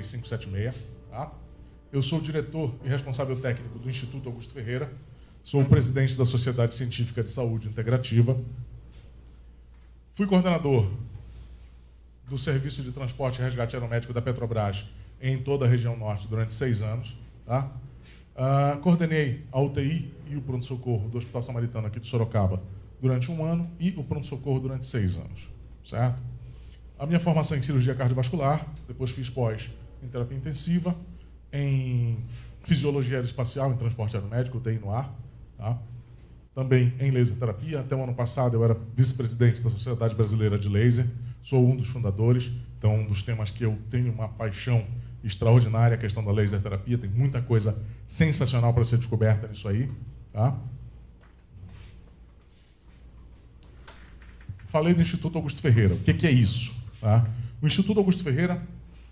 3576. Tá? Eu sou o diretor e responsável técnico do Instituto Augusto Ferreira. Sou o presidente da Sociedade Científica de Saúde Integrativa. Fui coordenador do Serviço de Transporte e Resgate Aeromédico da Petrobras em toda a região norte durante 6 anos. Tá? Coordenei a UTI e o pronto-socorro do Hospital Samaritano aqui de Sorocaba durante 1 ano e o pronto-socorro durante 6 anos. Certo? A minha formação em cirurgia cardiovascular, depois fiz pós em terapia intensiva, em fisiologia aeroespacial, em transporte aeromédico, UTI no ar. Tá? Também em laser terapia. Até o ano passado eu era vice-presidente da Sociedade Brasileira de Laser, sou um dos fundadores, então um dos temas que eu tenho uma paixão extraordinária, a questão da laser terapia, tem muita coisa sensacional para ser descoberta nisso aí. Tá? Falei do Instituto Augusto Ferreira, o que é isso? Tá? O Instituto Augusto Ferreira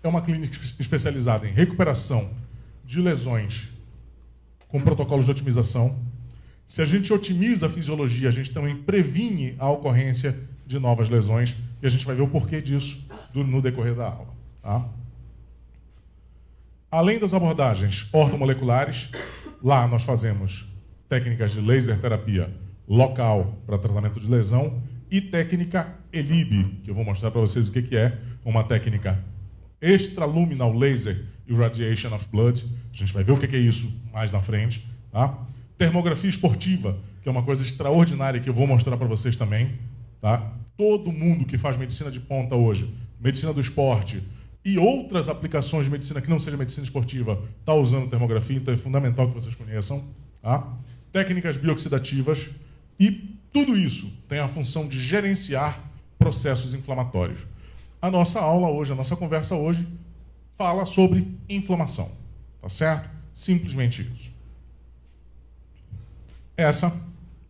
é uma clínica especializada em recuperação de lesões com protocolos de otimização. Se a gente otimiza a fisiologia, a gente também previne a ocorrência de novas lesões, e a gente vai ver o porquê disso no decorrer da aula. Tá? Além das abordagens ortomoleculares, lá nós fazemos técnicas de laser terapia local para tratamento de lesão e técnica ELIB, que eu vou mostrar para vocês o que é, uma técnica extraluminal laser irradiation of blood. A gente vai ver o que é isso mais na frente. Tá? Termografia esportiva, que é uma coisa extraordinária que eu vou mostrar para vocês também. Tá? Todo mundo que faz medicina de ponta hoje, medicina do esporte e outras aplicações de medicina que não seja medicina esportiva, está usando termografia, então é fundamental que vocês conheçam. Tá? Técnicas bioxidativas e tudo isso tem a função de gerenciar processos inflamatórios. A nossa aula hoje, a nossa conversa hoje, fala sobre inflamação. Tá certo? Simplesmente isso. Essa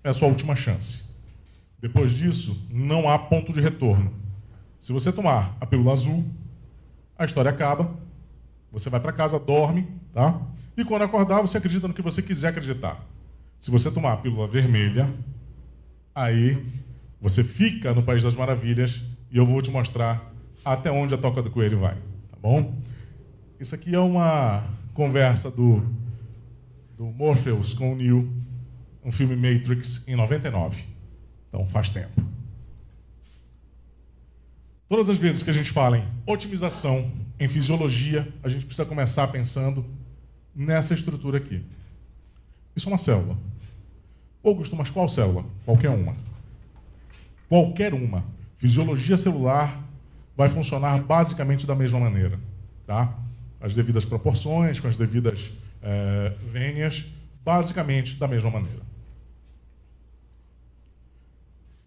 é a sua última chance. Depois disso, não há ponto de retorno. Se você tomar a pílula azul, a história acaba, você vai para casa, dorme, tá? E quando acordar, você acredita no que você quiser acreditar. Se você tomar a pílula vermelha, aí você fica no País das Maravilhas e eu vou te mostrar até onde a toca do coelho vai, tá bom? Isso aqui é uma conversa do Morpheus com o Neo, um filme Matrix em 99. Então faz tempo. Todas as vezes que a gente fala em otimização, em fisiologia, a gente precisa começar pensando nessa estrutura aqui. Isso é uma célula. Augusto, mas qual célula? Qualquer uma. Qualquer uma. Fisiologia celular vai funcionar basicamente da mesma maneira. Tá? As devidas proporções, com as devidas vênias, basicamente da mesma maneira.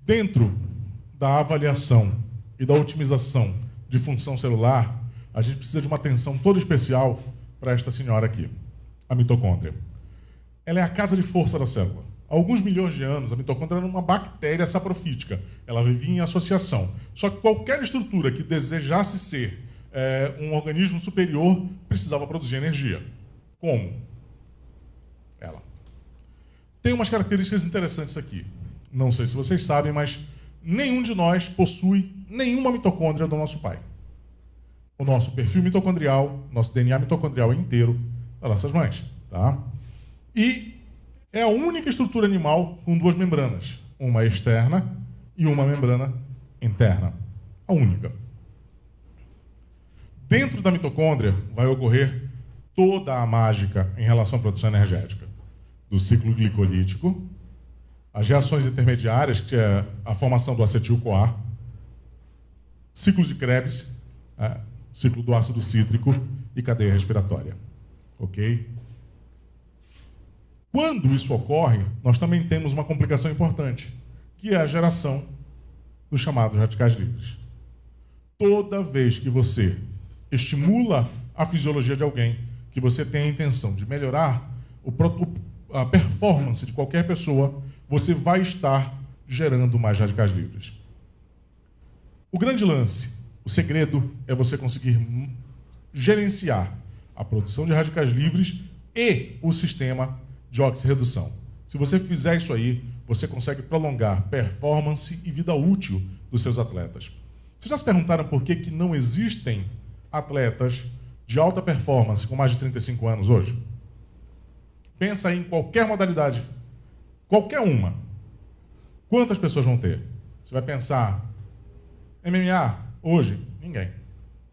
Dentro da avaliação e da otimização de função celular, a gente precisa de uma atenção toda especial para esta senhora aqui, a mitocôndria. Ela é a casa de força da célula. Há alguns milhões de anos, a mitocôndria era uma bactéria saprofítica. Ela vivia em associação. Só que qualquer estrutura que desejasse ser um organismo superior precisava produzir energia. Como? Ela. Tem umas características interessantes aqui. Não sei se vocês sabem, mas nenhum de nós possui nenhuma mitocôndria do nosso pai. O nosso perfil mitocondrial, nosso DNA mitocondrial é inteiro das nossas mães. Tá? E é a única estrutura animal com 2 membranas, uma externa e uma membrana interna. A única. Dentro da mitocôndria vai ocorrer toda a mágica em relação à produção energética. Do ciclo glicolítico, as reações intermediárias, que é a formação do acetil-CoA, ciclo de Krebs, ciclo do ácido cítrico e cadeia respiratória. Ok? Quando isso ocorre, nós também temos uma complicação importante, que é a geração dos chamados radicais livres. Toda vez que você estimula a fisiologia de alguém, que você tem a intenção de melhorar a performance de qualquer pessoa, você vai estar gerando mais radicais livres. O grande lance, o segredo, é você conseguir gerenciar a produção de radicais livres e o sistema de oxirredução. Se você fizer isso aí, você consegue prolongar performance e vida útil dos seus atletas. Vocês já se perguntaram por que não existem atletas de alta performance com mais de 35 anos hoje? Pensa aí em qualquer modalidade, qualquer uma. Quantas pessoas vão ter? Você vai pensar, MMA, hoje, ninguém.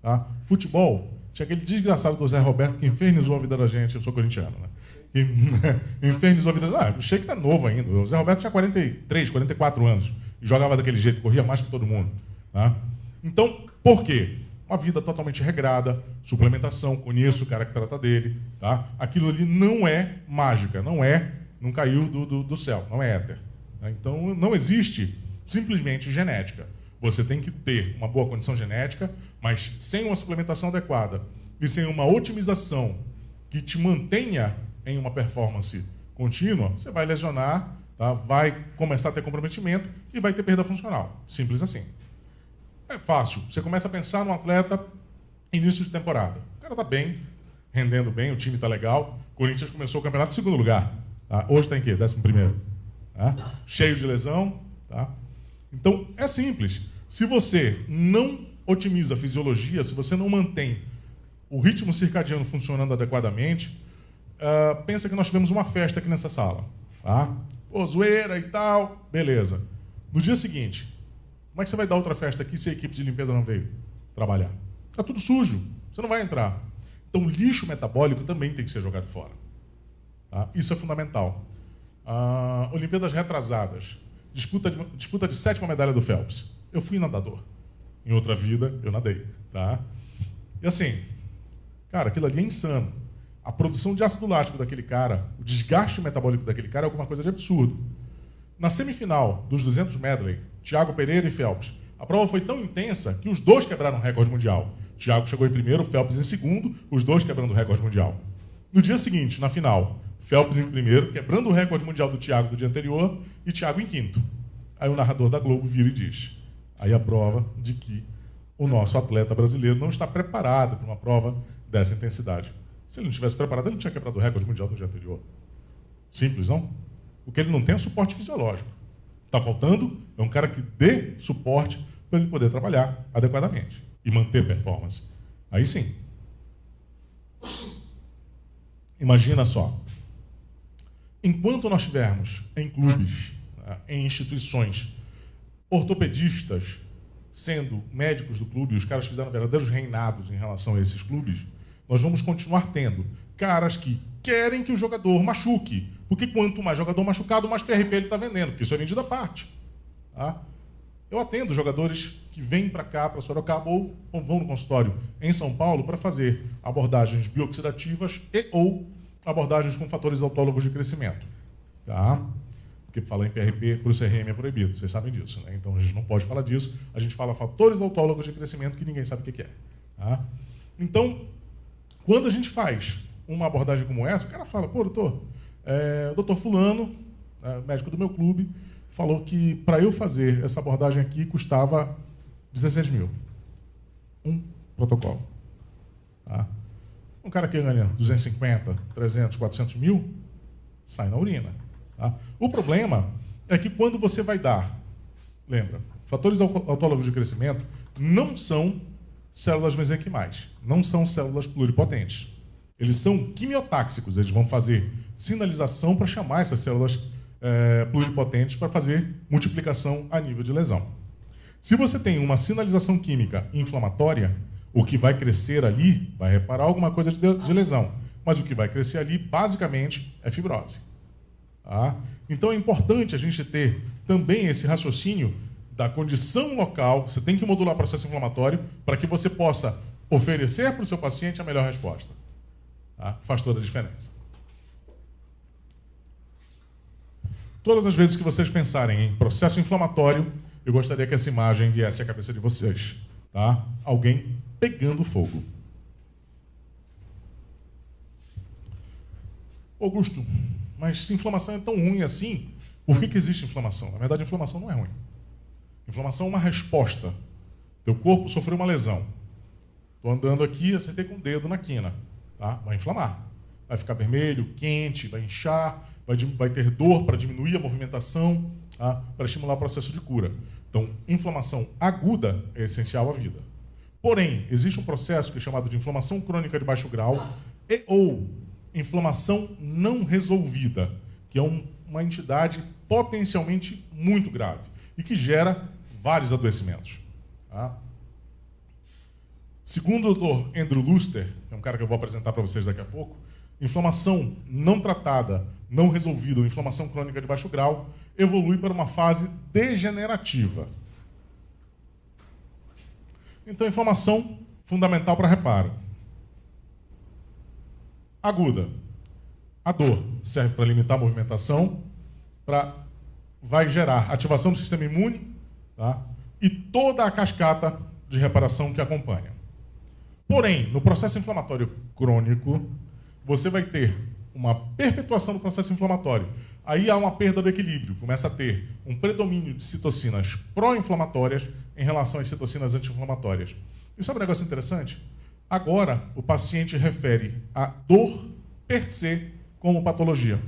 Tá? Futebol, tinha aquele desgraçado do Zé Roberto que infernizou a vida da gente, eu sou corintiano, né? Que infernizou a vida da gente. O Sheik tá novo ainda, o Zé Roberto tinha 43, 44 anos, e jogava daquele jeito, corria mais que todo mundo. Tá? Então, por quê? Uma vida totalmente regrada, suplementação, conheço o cara que trata dele, tá? Aquilo ali não é mágica, não caiu do céu, não é éter. Tá? Então, não existe simplesmente genética. Você tem que ter uma boa condição genética, mas sem uma suplementação adequada e sem uma otimização que te mantenha em uma performance contínua, você vai lesionar, tá? Vai começar a ter comprometimento e vai ter perda funcional. Simples assim. É fácil. Você começa a pensar num atleta início de temporada. O cara está bem, rendendo bem, o time está legal. O Corinthians começou o campeonato em segundo lugar. Tá? Hoje está em quê? 11º. Tá? Cheio de lesão. Tá? Então, é simples. Se você não otimiza a fisiologia, se você não mantém o ritmo circadiano funcionando adequadamente, pensa que nós tivemos uma festa aqui nessa sala. Tá? Pô, zoeira e tal, beleza. No dia seguinte, como é que você vai dar outra festa aqui se a equipe de limpeza não veio trabalhar? Está tudo sujo, você não vai entrar. Então, lixo metabólico também tem que ser jogado fora. Tá? Isso é fundamental. Olimpíadas retrasadas. Disputa de 7ª medalha do Phelps. Eu fui nadador. Em outra vida, eu nadei. Tá? E assim, cara, aquilo ali é insano. A produção de ácido lático daquele cara, o desgaste metabólico daquele cara é alguma coisa de absurdo. Na semifinal dos 200 medley, Thiago Pereira e Phelps, a prova foi tão intensa que os dois quebraram o recorde mundial. Thiago chegou em primeiro, Phelps em segundo, os dois quebrando o recorde mundial. No dia seguinte, na final, Phelps em primeiro, quebrando o recorde mundial do Thiago do dia anterior, e Thiago em quinto. Aí o narrador da Globo vira e diz, aí a prova de que o nosso atleta brasileiro não está preparado para uma prova dessa intensidade. Se ele não estivesse preparado, ele não tinha quebrado o recorde mundial do dia anterior. Simples, não? Porque ele não tem suporte fisiológico. Está faltando é um cara que dê suporte para ele poder trabalhar adequadamente e manter performance. Aí sim. Imagina só. Enquanto nós tivermos em clubes, em instituições, ortopedistas sendo médicos do clube, os caras fizeram verdadeiros reinados em relação a esses clubes, nós vamos continuar tendo caras que querem que o jogador machuque. Porque quanto mais jogador machucado, mais PRP ele está vendendo, porque isso é vendido à parte. Tá? Eu atendo jogadores que vêm para cá, para Sorocaba, ou vão no consultório em São Paulo para fazer abordagens bioxidativas ou abordagens com fatores autólogos de crescimento. Tá? Porque falar em PRP para o CRM é proibido, vocês sabem disso. Né? Então a gente não pode falar disso, a gente fala fatores autólogos de crescimento que ninguém sabe o que é. Tá? Então, quando a gente faz uma abordagem como essa, o cara fala, pô, doutor, o doutor fulano, médico do meu clube, falou que para eu fazer essa abordagem aqui custava 16 mil. Um protocolo. Tá? Um cara que ganha 250, 300, 400 mil, sai na urina. Tá? O problema é que quando você vai dar, lembra, fatores autólogos de crescimento não são células mesenquimais, não são células pluripotentes. Eles são quimiotáxicos, eles vão fazer sinalização para chamar essas células pluripotentes para fazer multiplicação a nível de lesão. Se você tem uma sinalização química inflamatória, o que vai crescer ali vai reparar alguma coisa de lesão, mas o que vai crescer ali, basicamente, é fibrose. Tá? Então é importante a gente ter também esse raciocínio da condição local, você tem que modular o processo inflamatório para que você possa oferecer para o seu paciente a melhor resposta. Tá? Faz toda a diferença. Todas as vezes que vocês pensarem em processo inflamatório, eu gostaria que essa imagem viesse à cabeça de vocês. Tá? Alguém pegando fogo. Augusto, mas se inflamação é tão ruim assim, por que existe inflamação? Na verdade, a inflamação não é ruim. Inflamação é uma resposta. Teu corpo sofreu uma lesão. Estou andando aqui, acertei com o dedo na quina. Tá? Vai inflamar. Vai ficar vermelho, quente, vai inchar, vai ter dor para diminuir a movimentação, tá? Para estimular o processo de cura. Então, inflamação aguda é essencial à vida. Porém, existe um processo que é chamado de inflamação crônica de baixo grau ou inflamação não resolvida, que é uma entidade potencialmente muito grave e que gera vários adoecimentos. Tá? Segundo o Dr. Andrew Luster, que é um cara que eu vou apresentar para vocês daqui a pouco, inflamação não tratada, não resolvida, ou inflamação crônica de baixo grau, evolui para uma fase degenerativa. Então, inflamação fundamental para reparo. Aguda. A dor serve para limitar a movimentação, vai gerar ativação do sistema imune, tá? E toda a cascata de reparação que acompanha. Porém, no processo inflamatório crônico, você vai ter uma perpetuação do processo inflamatório. Aí há uma perda do equilíbrio, começa a ter um predomínio de citocinas pró-inflamatórias em relação às citocinas anti-inflamatórias. E sabe um negócio interessante? Agora, o paciente refere a dor per se como patologia.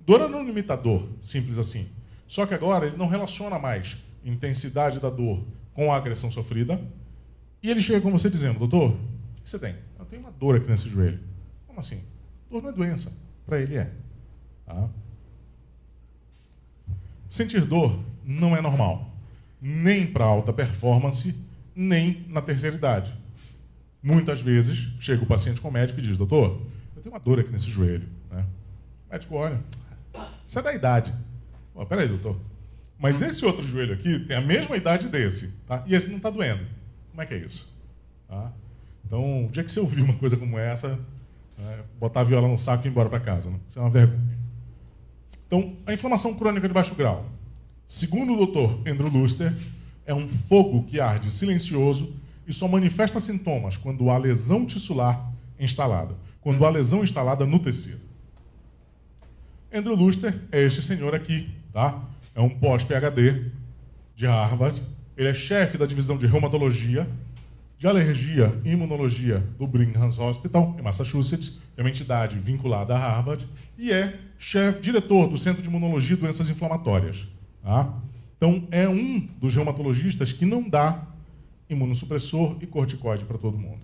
Dor não limita a dor, simples assim. Só que agora ele não relaciona mais intensidade da dor com a agressão sofrida. E ele chega com você dizendo, doutor, o que você tem? Eu tenho uma dor aqui nesse joelho. Como assim? Dor não é doença. Para ele é. Tá? Sentir dor não é normal. Nem para alta performance, nem na terceira idade. Muitas vezes, chega o paciente com o médico e diz, doutor, eu tenho uma dor aqui nesse joelho. Né? O médico olha, isso é da idade. Oh, peraí, doutor, mas esse outro joelho aqui tem a mesma idade desse, tá? E esse não está doendo. Como é que é isso? Tá? Então, o dia que você ouvir uma coisa como essa, botar a viola no saco e ir embora para casa. Né? Isso é uma vergonha. Então, a inflamação crônica de baixo grau, segundo o Dr. Andrew Luster, é um fogo que arde silencioso e só manifesta sintomas quando há lesão tissular instalada, quando há lesão instalada no tecido. Andrew Luster é este senhor aqui, tá? É um pós-PhD de Harvard. Ele é chefe da divisão de reumatologia, de alergia e imunologia do Brigham Hospital, em Massachusetts, é uma entidade vinculada a Harvard, e é diretor do Centro de Imunologia e Doenças Inflamatórias. Tá? Então, é um dos reumatologistas que não dá imunossupressor e corticoide para todo mundo.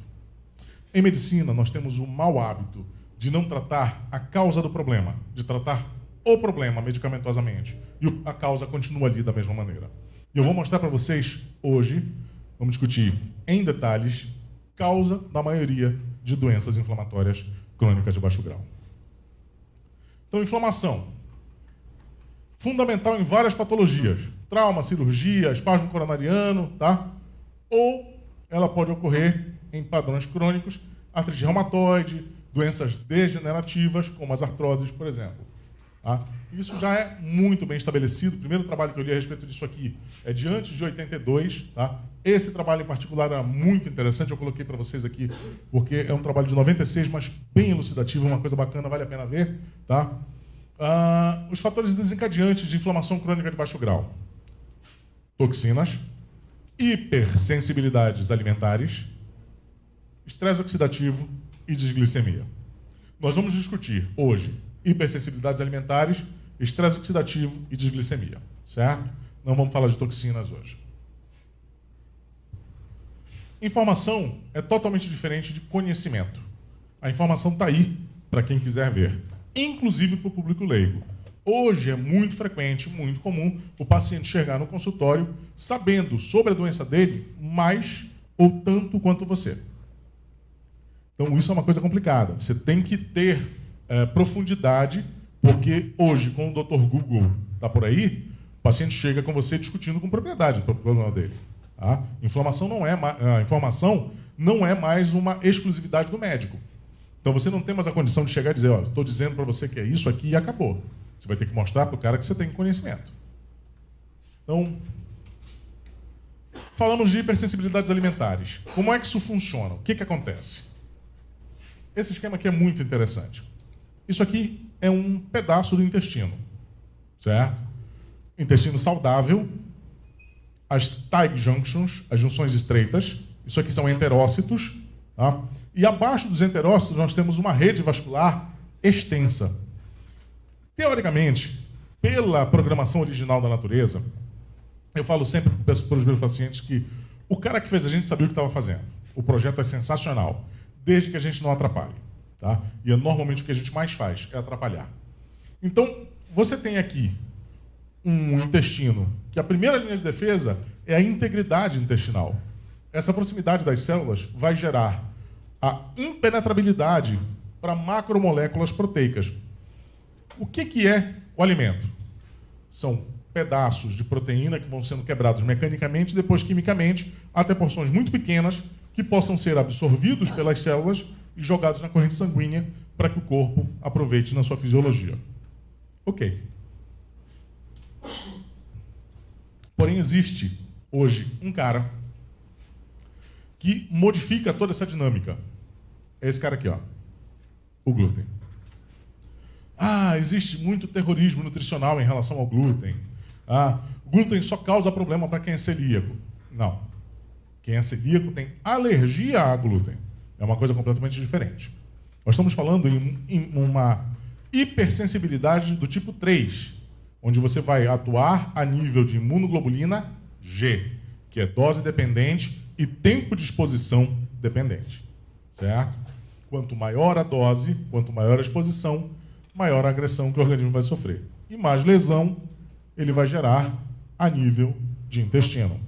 Em medicina, nós temos o mau hábito de não tratar a causa do problema, de tratar o problema medicamentosamente, e a causa continua ali da mesma maneira. E eu vou mostrar para vocês hoje, vamos discutir em detalhes, causa da maioria de doenças inflamatórias crônicas de baixo grau. Então, inflamação. Fundamental em várias patologias. Trauma, cirurgia, espasmo coronariano, tá? Ou ela pode ocorrer em padrões crônicos, artrite reumatoide, doenças degenerativas, como as artroses, por exemplo. Tá? Isso já é muito bem estabelecido. O primeiro trabalho que eu li a respeito disso aqui é de antes de 82. Tá? Esse trabalho em particular era muito interessante, eu coloquei para vocês aqui, porque é um trabalho de 96, mas bem elucidativo, uma coisa bacana, vale a pena ver. Tá? Os fatores desencadeantes de inflamação crônica de baixo grau. Toxinas, hipersensibilidades alimentares, estresse oxidativo e desglicemia. Nós vamos discutir hoje hipersensibilidades alimentares, estresse oxidativo e desglicemia, certo? Não vamos falar de toxinas hoje. Informação é totalmente diferente de conhecimento. A informação está aí para quem quiser ver, inclusive para o público leigo. Hoje é muito frequente, muito comum, o paciente chegar no consultório sabendo sobre a doença dele mais ou tanto quanto você. Então, isso é uma coisa complicada. Você tem que ter profundidade, porque hoje, com o Dr. Google está por aí, o paciente chega com você discutindo com propriedade o problema dele. Tá? Informação não é mais uma exclusividade do médico. Então, você não tem mais a condição de chegar e dizer, estou dizendo para você que é isso aqui e acabou. Você vai ter que mostrar para o cara que você tem conhecimento. Então, falamos de hipersensibilidades alimentares. Como é que isso funciona? O que acontece? Esse esquema aqui é muito interessante. Isso aqui é um pedaço do intestino, certo? Intestino saudável, as tight junctions, as junções estreitas, isso aqui são enterócitos, tá? E abaixo dos enterócitos nós temos uma rede vascular extensa. Teoricamente, pela programação original da natureza, eu falo sempre para os meus pacientes que o cara que fez a gente sabia o que estava fazendo. O projeto é sensacional, desde que a gente não atrapalhe. Tá? E normalmente o que a gente mais faz é atrapalhar. Então, você tem aqui um intestino, que a primeira linha de defesa é a integridade intestinal. Essa proximidade das células vai gerar a impenetrabilidade para macromoléculas proteicas. O que é o alimento? São pedaços de proteína que vão sendo quebrados mecanicamente e depois quimicamente, até porções muito pequenas que possam ser absorvidos pelas células e jogados na corrente sanguínea para que o corpo aproveite na sua fisiologia. Ok. Porém, existe hoje um cara que modifica toda essa dinâmica. É esse cara aqui, ó. O glúten. Existe muito terrorismo nutricional em relação ao glúten. O glúten só causa problema para quem é celíaco. Não. Quem é celíaco tem alergia a glúten. É uma coisa completamente diferente. Nós estamos falando em uma hipersensibilidade do tipo 3, onde você vai atuar a nível de imunoglobulina G, que é dose dependente e tempo de exposição dependente. Certo? Quanto maior a dose, quanto maior a exposição, maior a agressão que o organismo vai sofrer. E mais lesão ele vai gerar a nível de intestino.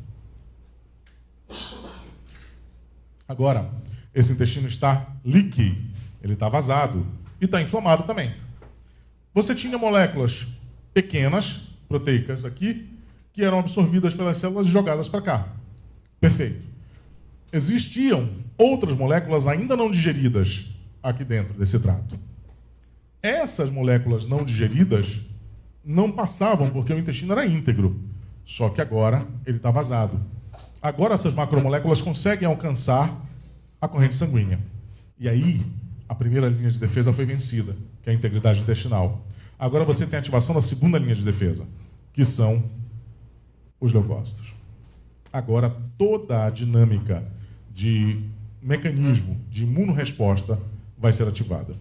Agora, esse intestino está leaky, ele está vazado e está inflamado também. Você tinha moléculas pequenas, proteicas aqui, que eram absorvidas pelas células e jogadas para cá. Perfeito. Existiam outras moléculas ainda não digeridas aqui dentro desse trato. Essas moléculas não digeridas não passavam porque o intestino era íntegro, só que agora ele está vazado. Agora essas macromoléculas conseguem alcançar a corrente sanguínea. E aí, a primeira linha de defesa foi vencida, que é a integridade intestinal. Agora você tem a ativação da segunda linha de defesa, que são os leucócitos. Agora toda a dinâmica de mecanismo de imunorresposta vai ser ativada.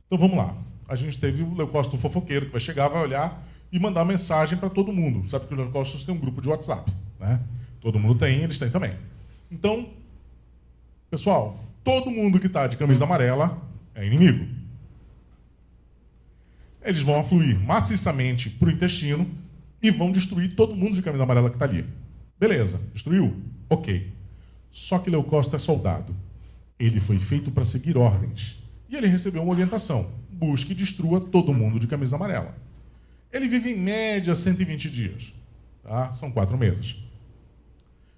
Então vamos lá. A gente teve o leucócito fofoqueiro, que vai chegar, vai olhar e mandar mensagem para todo mundo. Sabe que os leucócitos têm um grupo de WhatsApp, né? Todo mundo tem, eles têm também. Então, pessoal, todo mundo que está de camisa amarela é inimigo. Eles vão afluir maciçamente para o intestino e vão destruir todo mundo de camisa amarela que está ali. Beleza, destruiu? Ok. Só que leucócito é soldado. Ele foi feito para seguir ordens. E ele recebeu uma orientação. Busque e destrua todo mundo de camisa amarela. Ele vive em média 120 dias. Tá? São 4 meses.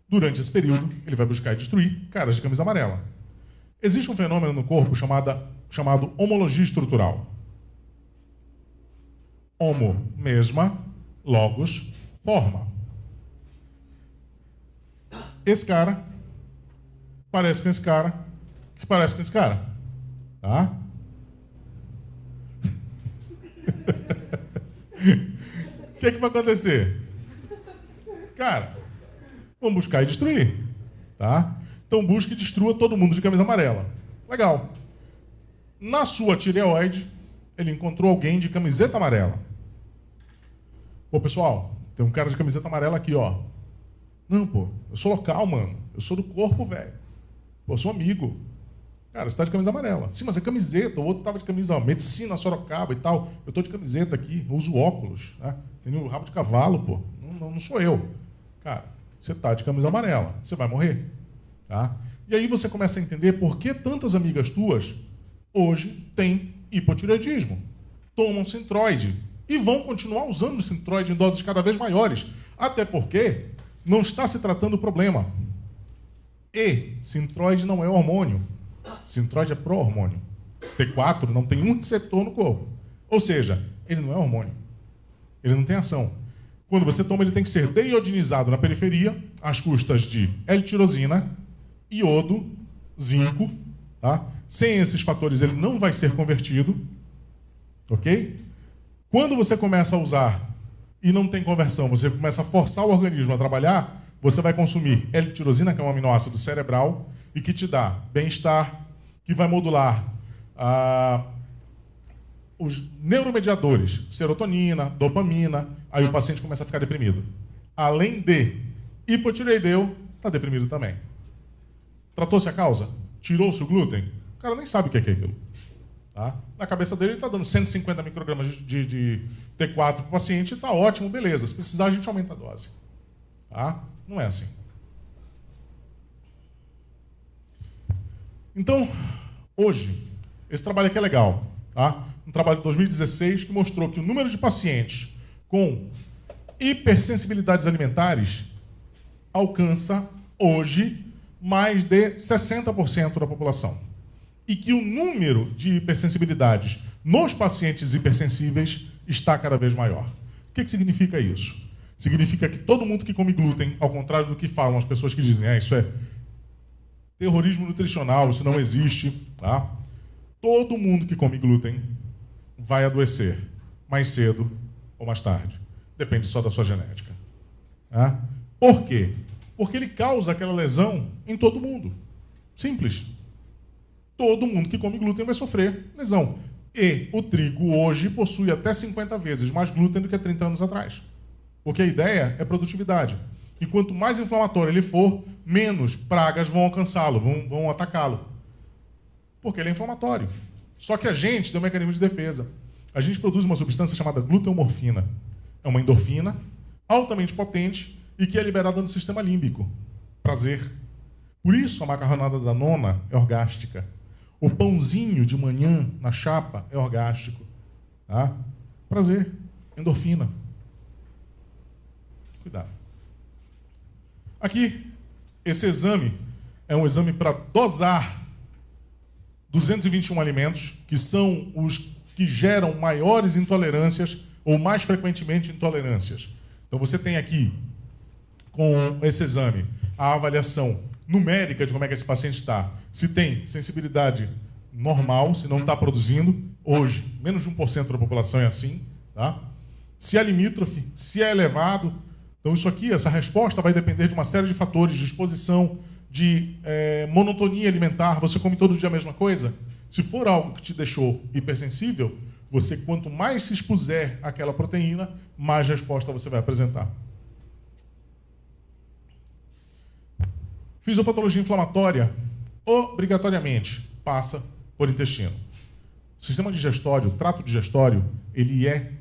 Durante esse período, ele vai buscar e destruir caras de camisa amarela. Existe um fenômeno no corpo chamado homologia estrutural. Homo, mesma, logos, forma. Esse cara parece com esse cara, que parece com esse cara. Tá? O que vai acontecer? Cara, vamos buscar e destruir. Tá? Então busque e destrua todo mundo de camisa amarela. Legal. Na sua tireoide, ele encontrou alguém de camiseta amarela. Pô, pessoal, tem um cara de camiseta amarela aqui, ó. Não, pô, eu sou local, mano. Eu sou do corpo, velho. Pô, eu sou amigo. Cara, você tá de camisa amarela. Sim, mas é camiseta. O outro tava de camisa, medicina, Sorocaba e tal. Eu tô de camiseta aqui, eu uso óculos. Né? Tenho rabo de cavalo, pô. Não sou eu. Cara, você tá de camisa amarela. Você vai morrer. Tá? E aí você começa a entender por que tantas amigas tuas hoje têm hipotireoidismo. Tomam Synthroid. E vão continuar usando o Synthroid em doses cada vez maiores. Até porque não está se tratando o problema. E Synthroid não é hormônio. Synthroid é pró-hormônio. T4 não tem um receptor no corpo. Ou seja, ele não é hormônio. Ele não tem ação. Quando você toma, ele tem que ser deiodinizado na periferia, às custas de L-tirosina, iodo, zinco. Tá? Sem esses fatores, ele não vai ser convertido. Ok? Quando você começa a usar e não tem conversão, você começa a forçar o organismo a trabalhar, você vai consumir L-tirosina, que é um aminoácido cerebral, e que te dá bem-estar, que vai modular os neuromediadores, serotonina, dopamina, aí o paciente começa a ficar deprimido. Além de hipotireoideu, está deprimido também. Tratou-se a causa? Tirou-se o glúten? O cara nem sabe o que é aquilo. Tá? Na cabeça dele, ele está dando 150 microgramas de T4 para o paciente, está ótimo, beleza. Se precisar, a gente aumenta a dose. Tá? Não é assim. Então, hoje, esse trabalho aqui é legal. Tá? Um trabalho de 2016 que mostrou que o número de pacientes com hipersensibilidades alimentares alcança, hoje, mais de 60% da população. E que o número de hipersensibilidades nos pacientes hipersensíveis está cada vez maior. O que significa isso? Significa que todo mundo que come glúten, ao contrário do que falam as pessoas que dizem, isso é terrorismo nutricional, isso não existe, tá? Todo mundo que come glúten vai adoecer, mais cedo ou mais tarde. Depende só da sua genética. Tá? Por quê? Porque ele causa aquela lesão em todo mundo. Simples. Todo mundo que come glúten vai sofrer lesão. E o trigo hoje possui até 50 vezes mais glúten do que 30 anos atrás. Porque a ideia é produtividade. E quanto mais inflamatório ele for, menos pragas vão alcançá-lo, vão atacá-lo. Porque ele é inflamatório. Só que a gente tem um mecanismo de defesa. A gente produz uma substância chamada gluteomorfina. É uma endorfina altamente potente e que é liberada no sistema límbico. Prazer. Por isso a macarronada da nona é orgástica. O pãozinho de manhã na chapa é orgástico. Tá? Prazer. Endorfina. Cuidado. Aqui, esse exame é um exame para dosar 221 alimentos, que são os que geram maiores intolerâncias ou mais frequentemente intolerâncias. Então você tem aqui, com esse exame, a avaliação numérica de como é que esse paciente está. Se tem sensibilidade normal, se não está produzindo, hoje, menos de 1% da população é assim, tá? Se é limítrofe, se é elevado. Então isso aqui, essa resposta vai depender de uma série de fatores, de exposição, de monotonia alimentar. Você come todo dia a mesma coisa? Se for algo que te deixou hipersensível, você, quanto mais se expuser àquela proteína, mais resposta você vai apresentar. Fisiopatologia inflamatória, obrigatoriamente, passa por intestino. O sistema digestório, o trato digestório, ele é...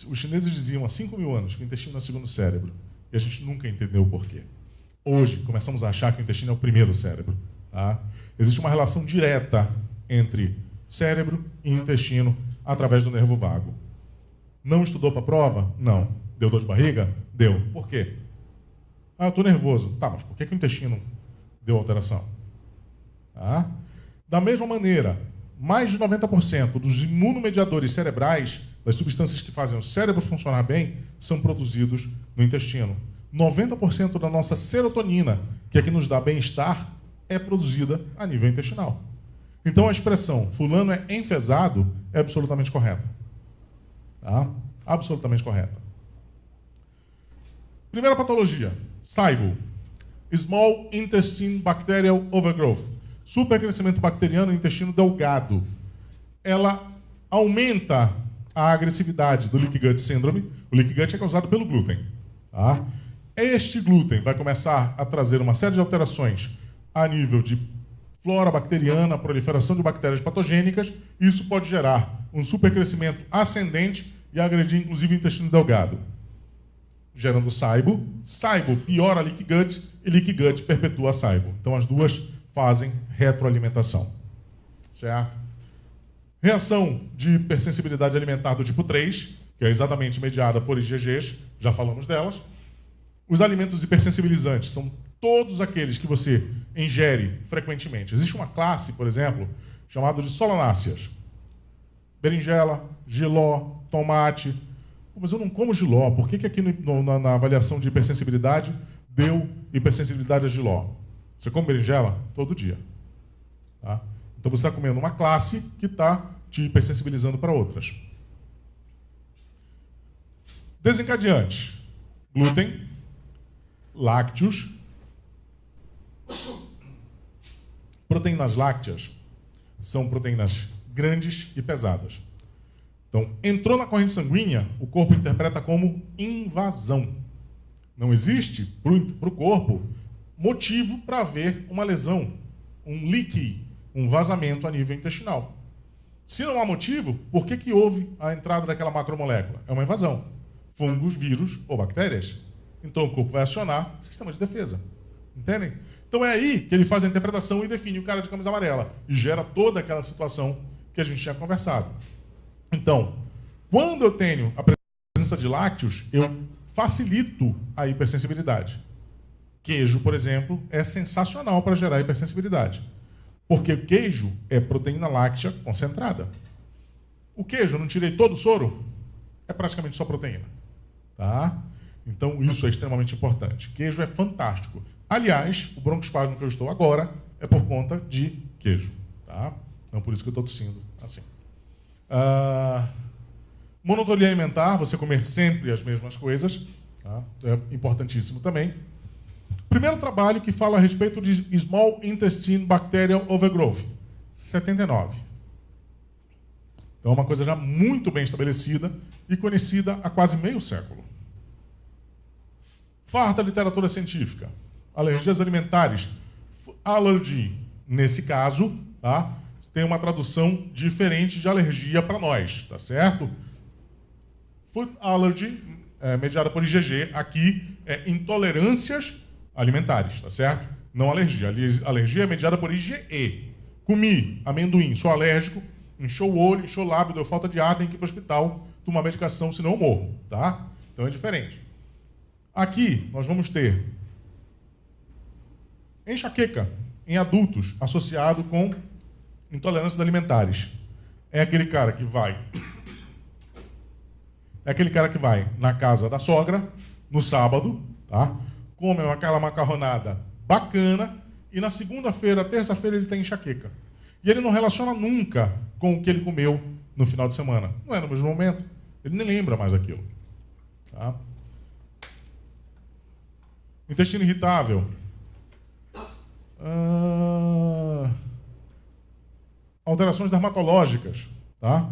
Os chineses diziam há 5.000 anos que o intestino é o segundo cérebro. E a gente nunca entendeu o porquê. Hoje, começamos a achar que o intestino é o primeiro cérebro. Tá? Existe uma relação direta entre cérebro e intestino através do nervo vago. Não estudou para a prova? Não. Deu dor de barriga? Deu. Por quê? Ah, eu estou nervoso. Tá, mas por que o intestino deu alteração? Tá? Da mesma maneira, mais de 90% dos imunomediadores cerebrais, das substâncias que fazem o cérebro funcionar bem, são produzidos no intestino. 90% da nossa serotonina, que é que nos dá bem-estar, é produzida a nível intestinal. Então a expressão fulano é enfesado é absolutamente correta. Tá? Absolutamente correta. Primeira patologia, SIBO. Small Intestine Bacterial Overgrowth. Supercrescimento bacteriano no intestino delgado. Ela aumenta a agressividade do Leaky Gut Syndrome. O Leaky Gut é causado pelo glúten. Tá? Este glúten vai começar a trazer uma série de alterações a nível de flora bacteriana, proliferação de bactérias patogênicas. Isso pode gerar um supercrescimento ascendente e agredir, inclusive, o intestino delgado. Gerando SIBO. SIBO piora a Leaky Gut e Leaky Gut perpetua a SIBO. Então, as duas fazem retroalimentação. Certo? Reação de hipersensibilidade alimentar do tipo 3, que é exatamente mediada por IgGs, já falamos delas. Os alimentos hipersensibilizantes são todos aqueles que você ingere frequentemente. Existe uma classe, por exemplo, chamada de solanáceas. Berinjela, jiló, tomate. Mas eu não como jiló. Por que aqui na avaliação de hipersensibilidade deu hipersensibilidade a jiló? Você come berinjela? Todo dia. Tá? Então você está comendo uma classe que está te hipersensibilizando para outras. Desencadeantes. Glúten, lácteos, proteínas lácteas são proteínas grandes e pesadas. Então, entrou na corrente sanguínea, o corpo interpreta como invasão. Não existe para o corpo motivo para haver uma lesão, um leak, um vazamento a nível intestinal. Se não há motivo, por que houve a entrada daquela macromolécula? É uma invasão. Fungos, vírus ou bactérias. Então o corpo vai acionar o sistema de defesa. Entendem? Então é aí que ele faz a interpretação e define o cara de camisa amarela. E gera toda aquela situação que a gente tinha conversado. Então, quando eu tenho a presença de lácteos, eu facilito a hipersensibilidade. Queijo, por exemplo, é sensacional para gerar hipersensibilidade. Porque o queijo é proteína láctea concentrada. O queijo, eu não tirei todo o soro, é praticamente só proteína. Tá? Então, isso é extremamente importante. Queijo é fantástico. Aliás, o broncoespasmo que eu estou agora é por conta de queijo. Tá? Então, por isso que eu estou tossindo assim. Monotonia alimentar, você comer sempre as mesmas coisas. Tá? É importantíssimo também. Primeiro trabalho que fala a respeito de Small Intestine Bacterial Overgrowth, 79. Então, é uma coisa já muito bem estabelecida e conhecida há quase meio século. Farta literatura científica. Alergias alimentares. Allergy, nesse caso, tá? Tem uma tradução diferente de alergia para nós, tá certo? Food allergy, mediada por IgG, aqui é intolerâncias alimentares, tá certo? Não alergia. Alergia é mediada por IgE. Comi amendoim, sou alérgico, inchou o olho, inchou o lábio, deu falta de ar, tem que ir para o hospital, tomar medicação, senão eu morro, tá? Então é diferente. Aqui nós vamos ter enxaqueca em adultos associado com intolerâncias alimentares. É aquele cara que vai na casa da sogra no sábado, tá? Come aquela macarronada bacana e na segunda-feira, terça-feira ele tem enxaqueca. E ele não relaciona nunca com o que ele comeu no final de semana. Não é no mesmo momento. Ele nem lembra mais daquilo. Tá? Intestino irritável. Alterações dermatológicas. Tá?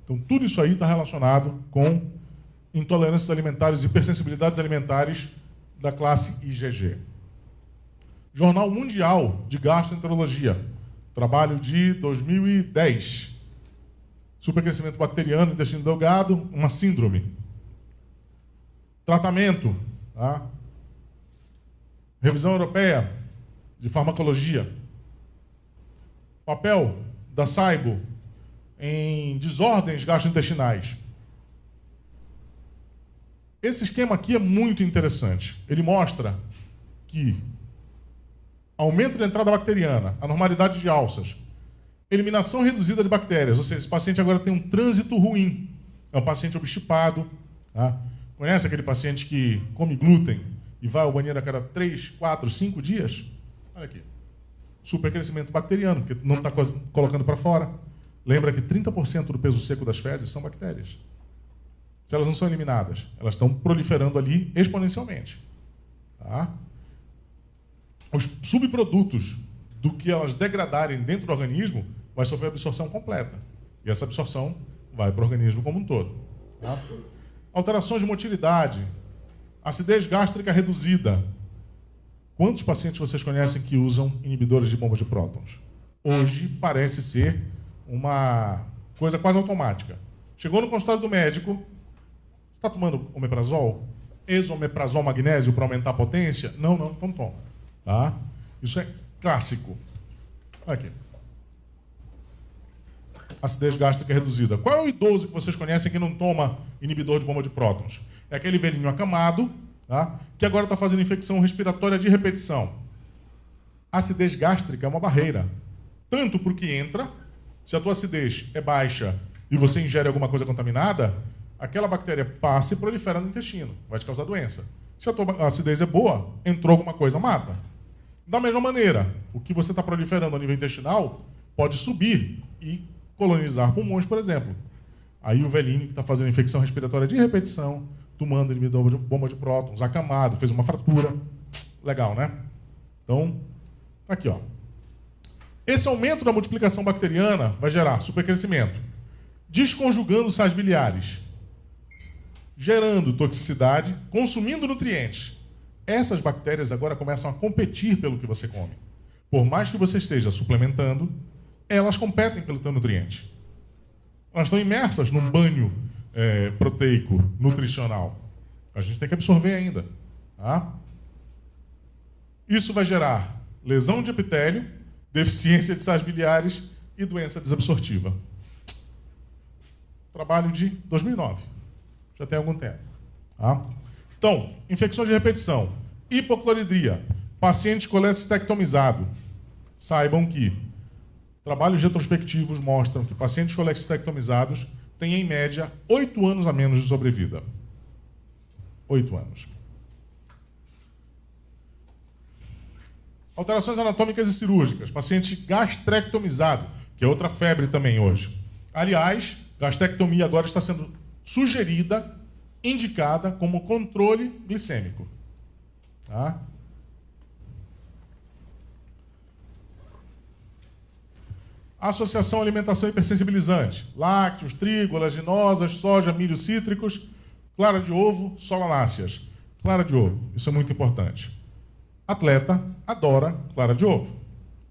Então, tudo isso aí está relacionado com intolerâncias alimentares e hipersensibilidades alimentares da classe IgG. Jornal Mundial de Gastroenterologia. Trabalho de 2010. Supercrescimento bacteriano, intestino delgado, uma síndrome. Tratamento. Tá? Revisão Europeia de Farmacologia. Papel da SAIBO em desordens gastrointestinais. Esse esquema aqui é muito interessante. Ele mostra que aumento de entrada bacteriana, anormalidade de alças, eliminação reduzida de bactérias, ou seja, esse paciente agora tem um trânsito ruim. É um paciente obstipado. Tá? Conhece aquele paciente que come glúten e vai ao banheiro a cada 3, 4, 5 dias? Olha aqui. Supercrescimento bacteriano, porque não está colocando para fora. Lembra que 30% do peso seco das fezes são bactérias. Se elas não são eliminadas, elas estão proliferando ali exponencialmente. Tá? Os subprodutos do que elas degradarem dentro do organismo vai sofrer absorção completa. E essa absorção vai para o organismo como um todo. Tá? Alterações de motilidade, acidez gástrica reduzida. Quantos pacientes vocês conhecem que usam inibidores de bomba de prótons? Hoje parece ser uma coisa quase automática. Chegou no consultório do médico, está tomando omeprazol? Esomeprazol magnésio para aumentar a potência? Não, então toma. Tá? Isso é clássico. Olha aqui. Acidez gástrica reduzida. Qual é o idoso que vocês conhecem que não toma inibidor de bomba de prótons? É aquele velhinho acamado, tá? Que agora está fazendo infecção respiratória de repetição. Acidez gástrica é uma barreira. Tanto para o que entra, se a tua acidez é baixa e você ingere alguma coisa contaminada, aquela bactéria passa e prolifera no intestino. Vai te causar doença. Se a tua acidez é boa, entrou alguma coisa, mata. Da mesma maneira, o que você está proliferando a nível intestinal pode subir e colonizar pulmões, por exemplo. Aí o velhinho que está fazendo infecção respiratória de repetição, tomando inibidor de bomba de prótons, acamado, fez uma fratura. Legal, né? Então, tá aqui, ó. Esse aumento da multiplicação bacteriana vai gerar supercrescimento, desconjugando sais biliares, gerando toxicidade, consumindo nutrientes, essas bactérias agora começam a competir pelo que você come. Por mais que você esteja suplementando, elas competem pelo teu nutriente. Elas estão imersas num banho proteico, nutricional. A gente tem que absorver ainda. Tá? Isso vai gerar lesão de epitélio, deficiência de sais biliares e doença desabsortiva. Trabalho de 2009. Já tem algum tempo. Tá? Então, infecções de repetição. Hipocloridria. Paciente colecistectomizado. Saibam que trabalhos retrospectivos mostram que pacientes colecistectomizados têm, em média, 8 anos a menos de sobrevida. 8 anos. Alterações anatômicas e cirúrgicas. Paciente gastrectomizado, que é outra febre também hoje. Aliás, gastrectomia agora está sendo sugerida, indicada como controle glicêmico. Tá? Associação alimentação hipersensibilizante. Lácteos, trigo, oleaginosas, soja, milho cítricos, clara de ovo, solanáceas. Clara de ovo, isso é muito importante. Atleta adora clara de ovo.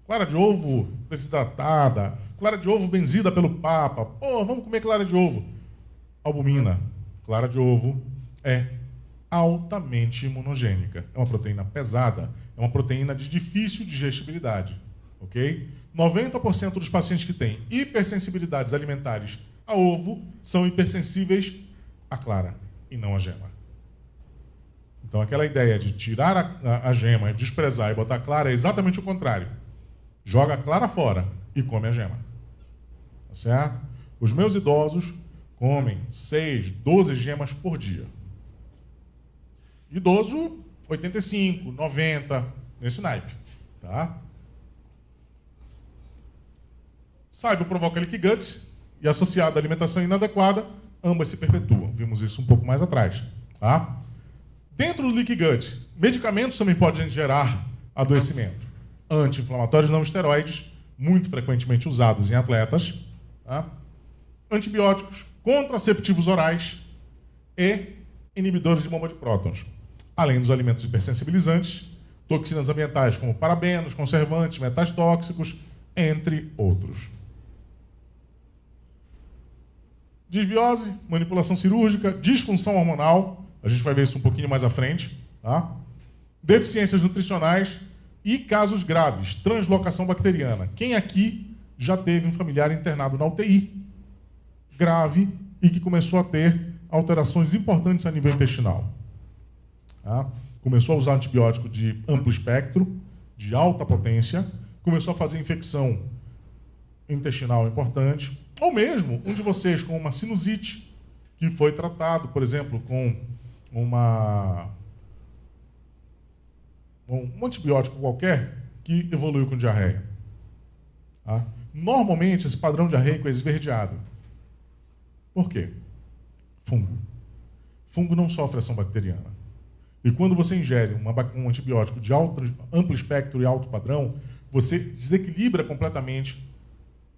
Clara de ovo desidratada, clara de ovo benzida pelo Papa. Pô, vamos comer clara de ovo. Albumina. Clara de ovo é altamente imunogênica. É uma proteína pesada, é uma proteína de difícil digestibilidade. Ok? 90% dos pacientes que têm hipersensibilidades alimentares a ovo são hipersensíveis à clara e não à gema. Então, aquela ideia de tirar a gema, desprezar e botar a clara é exatamente o contrário. Joga a clara fora e come a gema. Tá certo? Os meus idosos comem 6, 12 gemas por dia. Idoso, 85, 90, nesse naipe. Tá? Saiba provoca leaky gut e associado à alimentação inadequada, ambas se perpetuam. Vimos isso um pouco mais atrás. Tá? Dentro do leaky gut, medicamentos também podem gerar adoecimento. Anti-inflamatórios não esteroides, muito frequentemente usados em atletas. Tá? Antibióticos, contraceptivos orais e inibidores de bomba de prótons. Além dos alimentos hipersensibilizantes, toxinas ambientais como parabenos, conservantes, metais tóxicos, entre outros. Desbiose, manipulação cirúrgica, disfunção hormonal, a gente vai ver isso um pouquinho mais à frente, tá? Deficiências nutricionais e casos graves, translocação bacteriana. Quem aqui já teve um familiar internado na UTI, grave, e que começou a ter alterações importantes a nível intestinal? Tá? Começou a usar antibiótico de amplo espectro, de alta potência, começou a fazer infecção intestinal importante, ou mesmo um de vocês com uma sinusite, que foi tratado, por exemplo, com um antibiótico qualquer, que evoluiu com diarreia. Tá? Normalmente, esse padrão diarreico é esverdeado. Por quê? Fungo. Fungo não sofre ação bacteriana. E quando você ingere um antibiótico de amplo espectro e alto padrão, você desequilibra completamente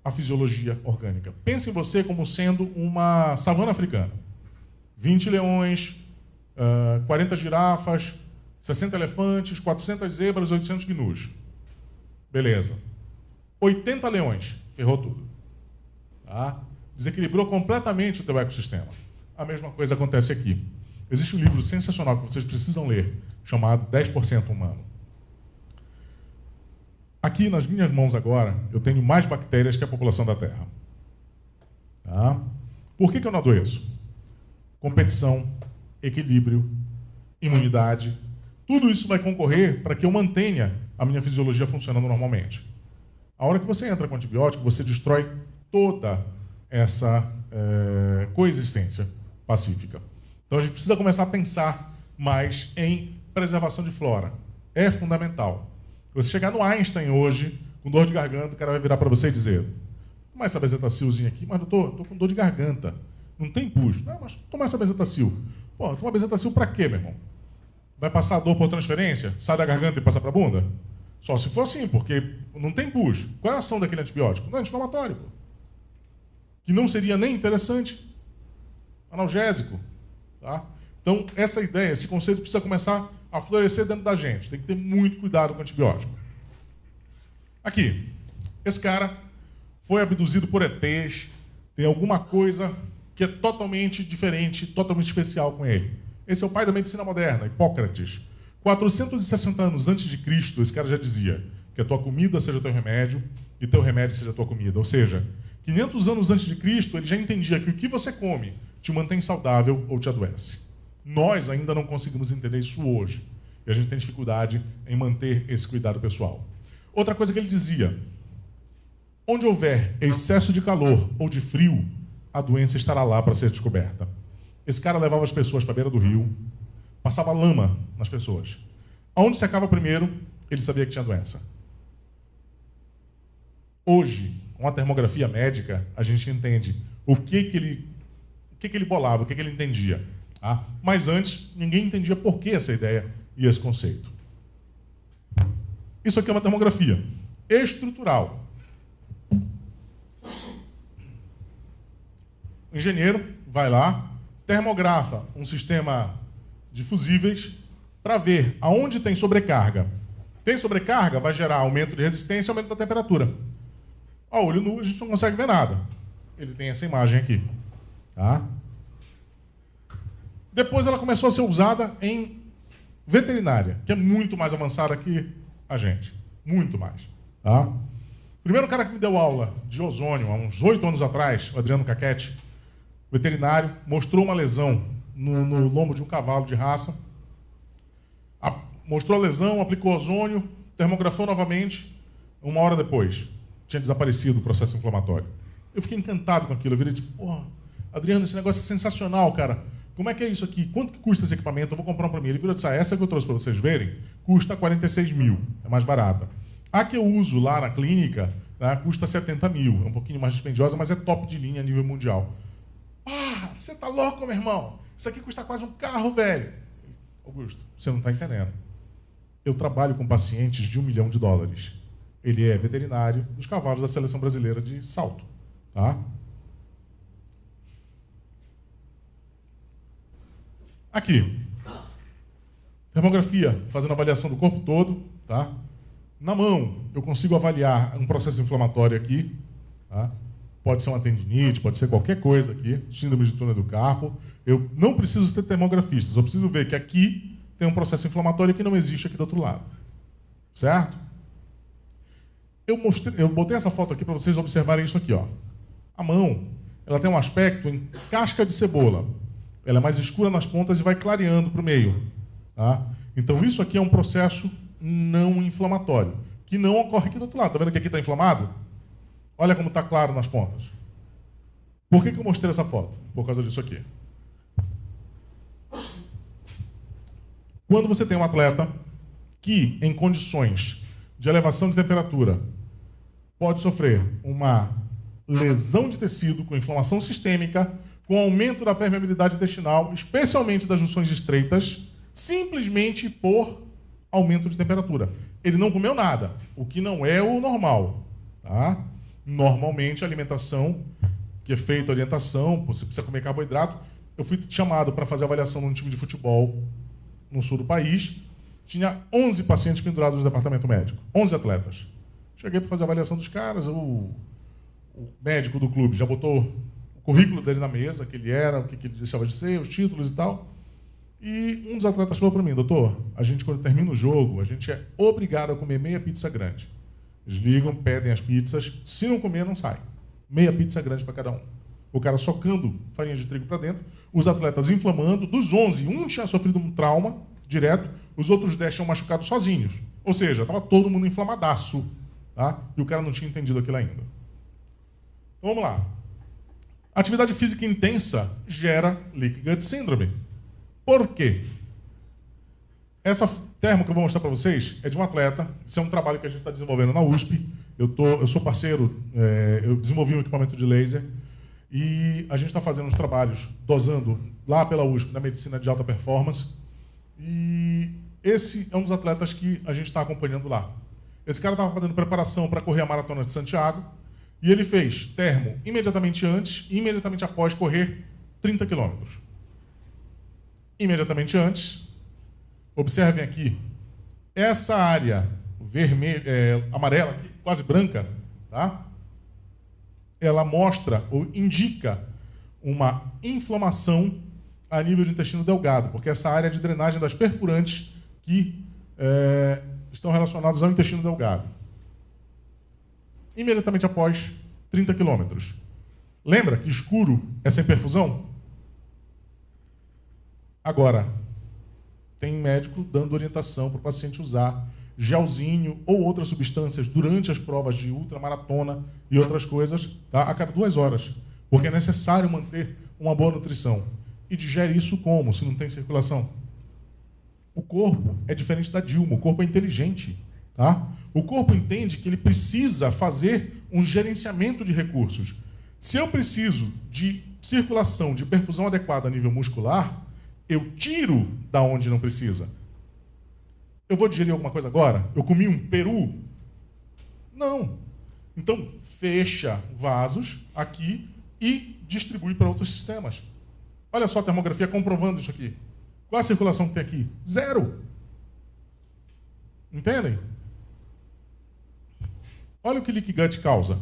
a fisiologia orgânica. Pense em você como sendo uma savana africana. 20 leões, 40 girafas, 60 elefantes, 400 zebras, 800 gnus. Beleza. 80 leões, ferrou tudo. Tá? Desequilibrou completamente o teu ecossistema. A mesma coisa acontece aqui. Existe um livro sensacional que vocês precisam ler, chamado 10% Humano. Aqui nas minhas mãos agora, eu tenho mais bactérias que a população da Terra. Tá? Por que eu não adoeço? Competição, equilíbrio, imunidade, tudo isso vai concorrer para que eu mantenha a minha fisiologia funcionando normalmente. A hora que você entra com antibiótico, você destrói toda essa coexistência pacífica. Então a gente precisa começar a pensar mais em preservação de flora. É fundamental. Você chegar no Einstein hoje, com dor de garganta, o cara vai virar para você e dizer: toma essa bezetacilzinha aqui. Mas doutor, estou com dor de garganta. Não tem pus. Não, mas toma essa bezetacil. Pô, toma bezetacil para quê, meu irmão? Vai passar a dor por transferência? Sai da garganta e passa para a bunda? Só se for assim, porque não tem pus. Qual é a ação daquele antibiótico? Não é anti-inflamatório, pô. Que não seria nem interessante. Analgésico. Tá? Então, essa ideia, esse conceito precisa começar a florescer dentro da gente. Tem que ter muito cuidado com o antibiótico. Aqui, esse cara foi abduzido por ETs, tem alguma coisa que é totalmente diferente, totalmente especial com ele. Esse é o pai da medicina moderna, Hipócrates. 460 anos antes de Cristo, esse cara já dizia que a tua comida seja teu remédio e teu remédio seja a tua comida. Ou seja, 500 anos antes de Cristo, ele já entendia que o que você come te mantém saudável ou te adoece. Nós ainda não conseguimos entender isso hoje. E a gente tem dificuldade em manter esse cuidado pessoal. Outra coisa que ele dizia: onde houver excesso de calor ou de frio, a doença estará lá para ser descoberta. Esse cara levava as pessoas para a beira do rio, passava lama nas pessoas. Aonde secava primeiro, ele sabia que tinha doença. Hoje, com a termografia médica, a gente entende o que ele bolava, o que ele entendia. Tá? Mas antes, ninguém entendia por que essa ideia e esse conceito. Isso aqui é uma termografia estrutural. O engenheiro vai lá, termografa um sistema de fusíveis para ver aonde tem sobrecarga. Tem sobrecarga, vai gerar aumento de resistência e aumento da temperatura. A olho nu, a gente não consegue ver nada. Ele tem essa imagem aqui. Tá? Depois ela começou a ser usada em veterinária, que é muito mais avançada que a gente. Muito mais. Tá? O primeiro cara que me deu aula de ozônio, há uns 8 anos atrás, o Adriano Caquete, veterinário, mostrou uma lesão no lombo de um cavalo de raça. Mostrou a lesão, aplicou ozônio, termografou novamente. 1 hora depois, tinha desaparecido o processo inflamatório. Eu fiquei encantado com aquilo. Eu virei e disse: porra, Adriano, esse negócio é sensacional, cara. Como é que é isso aqui? Quanto que custa esse equipamento? Eu vou comprar um para mim. Ele virou e disse: essa que eu trouxe para vocês verem, custa 46 mil. É mais barata. A que eu uso lá na clínica, né, custa 70 mil. É um pouquinho mais dispendiosa, mas é top de linha a nível mundial. Ah, você tá louco, meu irmão? Isso aqui custa quase um carro, velho. Augusto, você não está entendendo. Eu trabalho com pacientes de $1 milhão. Ele é veterinário dos cavalos da seleção brasileira de salto. Tá? Aqui. Termografia, fazendo avaliação do corpo todo. Tá? Na mão, eu consigo avaliar um processo inflamatório aqui. Tá? Pode ser uma tendinite, pode ser qualquer coisa aqui. Síndrome de túnel do carpo. Eu não preciso ter termografistas. Eu preciso ver que aqui tem um processo inflamatório que não existe aqui do outro lado. Certo? Eu botei essa foto aqui para vocês observarem isso aqui. Ó. A mão, ela tem um aspecto em casca de cebola. Ela é mais escura nas pontas e vai clareando para o meio. Tá? Então isso aqui é um processo não inflamatório, que não ocorre aqui do outro lado. Está vendo que aqui está inflamado? Olha como está claro nas pontas. Por que eu mostrei essa foto? Por causa disso aqui. Quando você tem um atleta que, em condições de elevação de temperatura, pode sofrer uma lesão de tecido com inflamação sistêmica, com aumento da permeabilidade intestinal, especialmente das junções estreitas, simplesmente por aumento de temperatura. Ele não comeu nada, o que não é o normal. Tá? Normalmente, a alimentação, que é feita orientação, você precisa comer carboidrato. Eu fui chamado para fazer avaliação num time de futebol no sul do país. Tinha 11 pacientes pendurados no departamento médico. 11 atletas. Cheguei para fazer a avaliação dos caras, o médico do clube já botou o currículo dele na mesa, que ele era, o que ele deixava de ser, os títulos e tal. E um dos atletas falou para mim: doutor, a gente quando termina o jogo, a gente é obrigado a comer meia pizza grande. Eles ligam, pedem as pizzas, se não comer, não sai. Meia pizza grande para cada um. O cara socando farinha de trigo para dentro, os atletas inflamando. Dos 11, um tinha sofrido um trauma direto, os outros 10 tinham machucado sozinhos. Ou seja, estava todo mundo inflamadaço. Tá? E o cara não tinha entendido aquilo ainda. Então, vamos lá. Atividade física intensa gera leaky gut syndrome. Por quê? Essa termo que eu vou mostrar para vocês é de um atleta. Isso é um trabalho que a gente está desenvolvendo na USP. Eu sou parceiro, eu desenvolvi um equipamento de laser e a gente está fazendo uns trabalhos dosando lá pela USP na medicina de alta performance. E esse é um dos atletas que a gente está acompanhando lá. Esse cara estava fazendo preparação para correr a Maratona de Santiago e ele fez termo imediatamente antes e imediatamente após correr 30 quilômetros. imediatamente antes. Observem aqui, essa área vermelha, amarela, quase branca, tá? Ela mostra ou indica uma inflamação a nível de intestino delgado, porque essa área é de drenagem das perfurantes que estão relacionadas ao intestino delgado. Imediatamente após 30 quilômetros. Lembra que escuro é sem perfusão? Agora, tem médico dando orientação para o paciente usar gelzinho ou outras substâncias durante as provas de ultramaratona e outras coisas, tá? A cada 2 horas, porque é necessário manter uma boa nutrição. E digere isso como, se não tem circulação? O corpo é diferente da Dilma, o corpo é inteligente, tá? O corpo entende que ele precisa fazer um gerenciamento de recursos. Se eu preciso de circulação, de perfusão adequada a nível muscular, eu tiro da onde não precisa. Eu vou digerir alguma coisa agora? Eu comi um peru? Não. Então, fecha vasos aqui e distribui para outros sistemas. Olha só a termografia comprovando isso aqui. Qual a circulação que tem aqui? 0. Entendem? Olha o que leaky gut causa.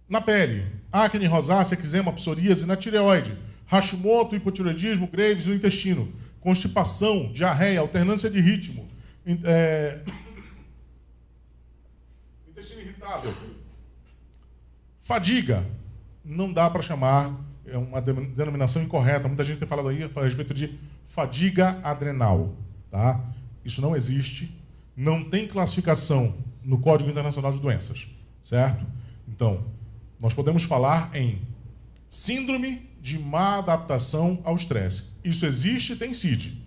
Na pele, acne, rosácea, eczema, psoríase, na tireoide, Hashimoto, hipotireoidismo, Graves no intestino, constipação, diarreia, alternância de ritmo, intestino irritável, fadiga. Não dá para chamar, é uma denominação incorreta. Muita gente tem falado aí a respeito de fadiga adrenal. Tá? Isso não existe, não tem classificação no Código Internacional de Doenças. Certo? Então, nós podemos falar em síndrome de má adaptação ao estresse. Isso existe e tem CID.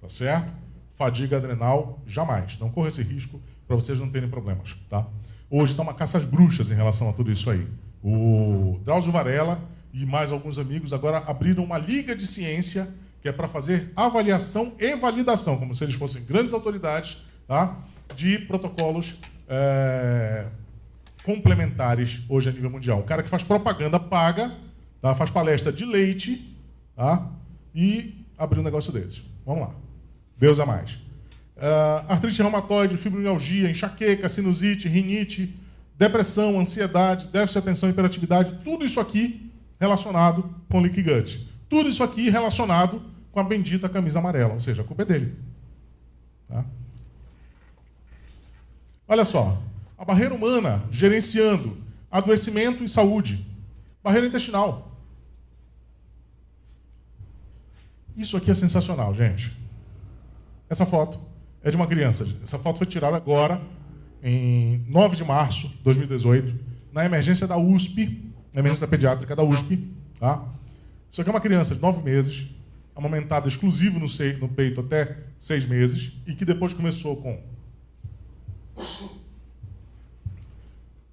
Tá certo? Fadiga adrenal, jamais. Não corra esse risco para vocês não terem problemas. Tá? Hoje está uma caça às bruxas em relação a tudo isso aí. O Drauzio Varela e mais alguns amigos agora abriram uma liga de ciência que é para fazer avaliação e validação, como se eles fossem grandes autoridades, tá? De protocolos complementares hoje a nível mundial. Um cara que faz propaganda paga, tá? Faz palestra de leite, tá? E abriu um negócio desses. Vamos lá. Deus a mais. Artrite reumatoide, fibromialgia, enxaqueca, sinusite, rinite, depressão, ansiedade, déficit de atenção e hiperatividade, tudo isso aqui relacionado com leaky gut. Tudo isso aqui relacionado com a bendita camisa amarela, ou seja, a culpa é dele. Tá? Olha só, a barreira humana gerenciando adoecimento e saúde. Barreira intestinal. Isso aqui é sensacional, gente. Essa foto é de uma criança. Essa foto foi tirada agora, em 9 de março de 2018, na emergência da USP, na emergência pediátrica da USP. Tá? Isso aqui é uma criança de 9 meses, amamentada exclusivo no peito até 6 meses, e que depois começou com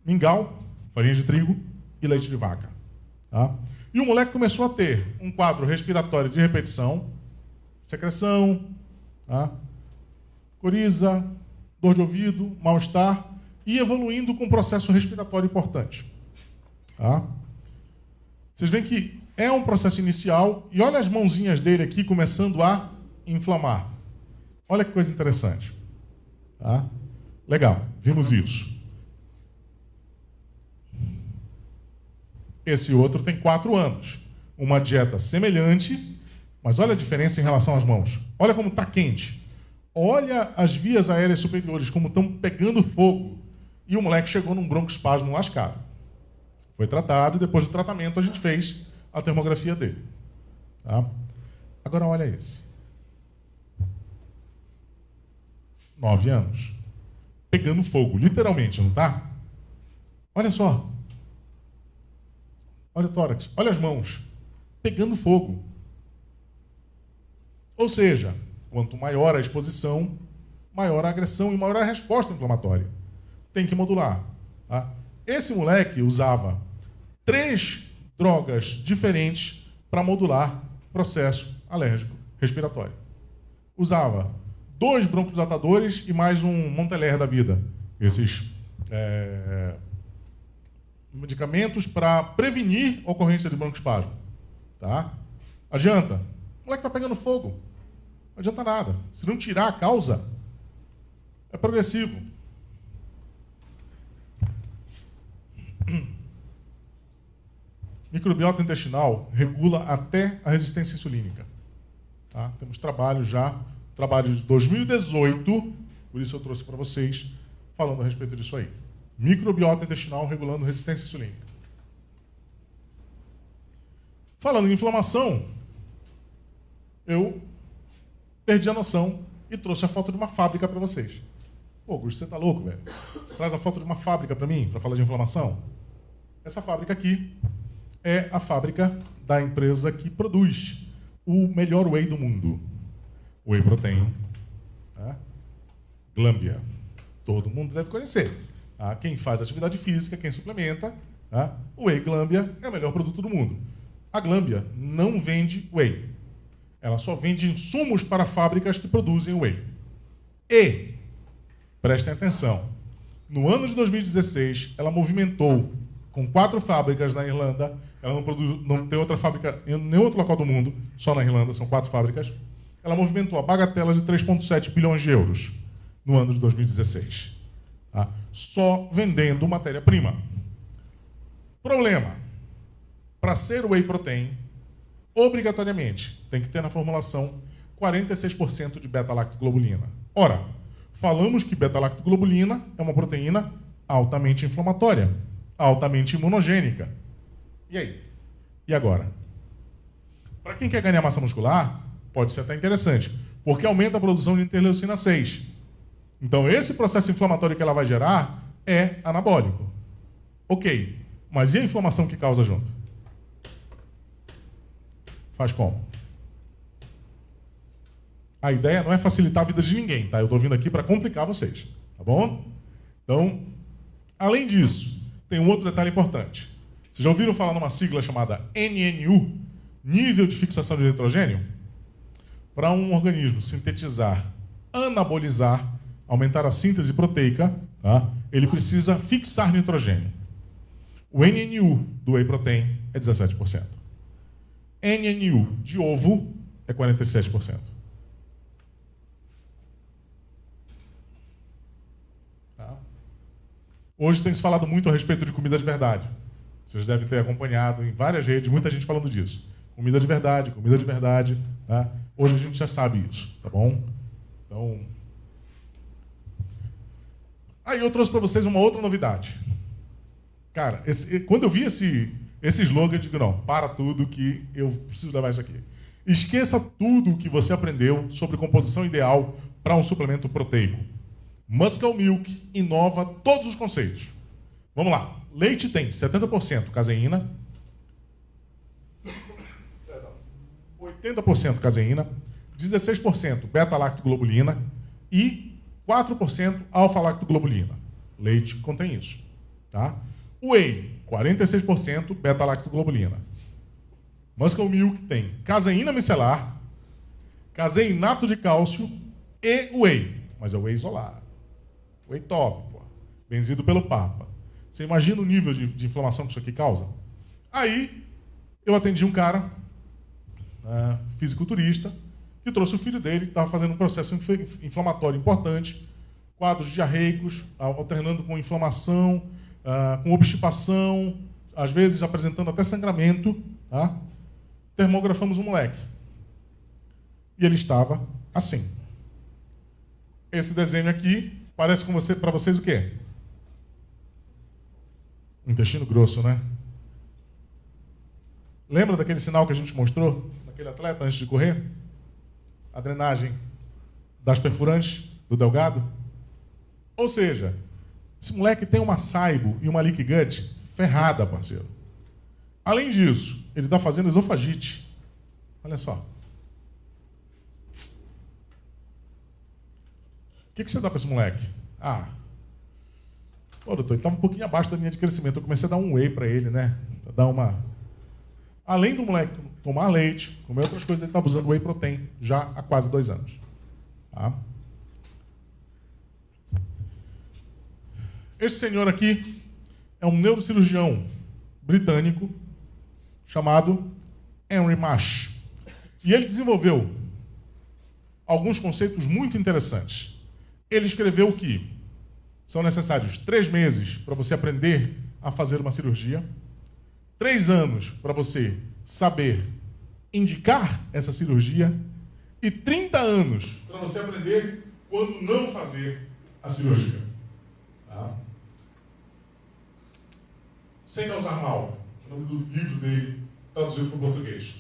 mingau, farinha de trigo e leite de vaca. Tá? E o moleque começou a ter um quadro respiratório de repetição, secreção, tá? Coriza, dor de ouvido, mal-estar, e evoluindo com um processo respiratório importante. Tá? Vocês veem que é um processo inicial, e olha as mãozinhas dele aqui começando a inflamar. Olha que coisa interessante. Tá? Legal, vimos isso. Esse outro tem 4 anos. Uma dieta semelhante, mas olha a diferença em relação às mãos. Olha como está quente. Olha as vias aéreas superiores, como estão pegando fogo. E o moleque chegou num broncoespasmo lascado. Foi tratado e depois do tratamento a gente fez a termografia dele. Tá? Agora olha esse. 9 anos. Pegando fogo, literalmente, não tá? Olha só. Olha o tórax, olha as mãos. Pegando fogo. Ou seja, quanto maior a exposição, maior a agressão e maior a resposta inflamatória. Tem que modular. Tá? Esse moleque usava 3 drogas diferentes para modular processo alérgico respiratório. Usava 2 broncodilatadores e mais um Monteler da vida. Esses medicamentos para prevenir a ocorrência de broncoespasmo. Tá? Adianta? O moleque está pegando fogo. Não adianta nada. Se não tirar a causa, é progressivo. Microbiota intestinal regula até a resistência insulínica. Tá? Temos trabalho de 2018, por isso eu trouxe para vocês, falando a respeito disso aí. Microbiota intestinal regulando resistência insulínica. Falando em inflamação, eu perdi a noção e trouxe a foto de uma fábrica para vocês. Pô, Augusto, você tá louco, velho? Você traz a foto de uma fábrica para mim, para falar de inflamação? Essa fábrica aqui é a fábrica da empresa que produz o melhor whey do mundo. Whey protein. Tá? Glambia. Todo mundo deve conhecer. Tá? Quem faz atividade física, quem suplementa, tá? O whey Glambia é o melhor produto do mundo. A Glambia não vende whey. Ela só vende insumos para fábricas que produzem whey. E, prestem atenção, no ano de 2016, ela movimentou com 4 fábricas na Irlanda. Ela não tem outra fábrica em nenhum outro local do mundo, só na Irlanda, são 4 fábricas. Ela movimentou a bagatela de 3,7 bilhões de euros no ano de 2016. Tá? Só vendendo matéria-prima. Problema. Para ser whey protein, obrigatoriamente, tem que ter na formulação 46% de beta-lactoglobulina. Ora, falamos que beta-lactoglobulina é uma proteína altamente inflamatória, altamente imunogênica. E aí? E agora? Para quem quer ganhar massa muscular, pode ser até interessante, porque aumenta a produção de interleucina 6. Então, esse processo inflamatório que ela vai gerar é anabólico. Ok, mas e a inflamação que causa junto? Faz como? A ideia não é facilitar a vida de ninguém, tá? Eu estou vindo aqui para complicar vocês, tá bom? Então, além disso, tem um outro detalhe importante. Vocês já ouviram falar numa sigla chamada NNU, nível de fixação de nitrogênio? Para um organismo sintetizar, anabolizar, aumentar a síntese proteica, tá? Ele precisa fixar nitrogênio. O NNU do whey protein é 17%. NNU de ovo é 47%. Tá? Hoje tem se falado muito a respeito de comida de verdade. Vocês devem ter acompanhado em várias redes, muita gente falando disso. Comida de verdade, comida de verdade. Tá? Hoje a gente já sabe isso, tá bom? Então... Aí eu trouxe para vocês uma outra novidade. Cara, quando eu vi esse slogan, eu digo, não, para tudo que eu preciso levar isso aqui. Esqueça tudo o que você aprendeu sobre composição ideal para um suplemento proteico. Muscle Milk inova todos os conceitos. Vamos lá. Leite tem 70% caseína, 80% caseína, 16% beta-lactoglobulina e 4% alfa-lactoglobulina. Leite contém isso. Tá? Whey, 46% beta-lactoglobulina. Muscle Milk tem caseína micelar, caseinato de cálcio e whey. Mas é whey isolado. Whey top, pô. Benzido pelo Papa. Você imagina o nível de inflamação que isso aqui causa? Aí, eu atendi um cara, fisiculturista, que trouxe o filho dele, que estava fazendo um processo inflamatório importante, quadros diarreicos, alternando com inflamação, com obstipação, às vezes apresentando até sangramento. Tá? Termografamos o moleque. E ele estava assim. Esse desenho aqui parece para vocês o quê? Intestino grosso, né? Lembra daquele sinal que a gente mostrou naquele atleta antes de correr? A drenagem das perfurantes do delgado? Ou seja, esse moleque tem uma SAIBO e uma leaky gut ferrada, parceiro. Além disso, ele está fazendo esofagite. Olha só. O que você dá para esse moleque? Pô, doutor, ele estava um pouquinho abaixo da linha de crescimento. Eu comecei a dar um whey para ele, né? Pra dar uma... Além do moleque tomar leite, comer outras coisas, ele estava usando whey protein já há quase 2 anos. Tá? Esse senhor aqui é um neurocirurgião britânico chamado Henry Marsh. E ele desenvolveu alguns conceitos muito interessantes. Ele escreveu que são necessários 3 meses para você aprender a fazer uma cirurgia, 3 anos para você saber indicar essa cirurgia e 30 anos para você aprender quando não fazer a cirurgia. Tá? Sem causar mal. O nome do livro dele, traduzido para o português.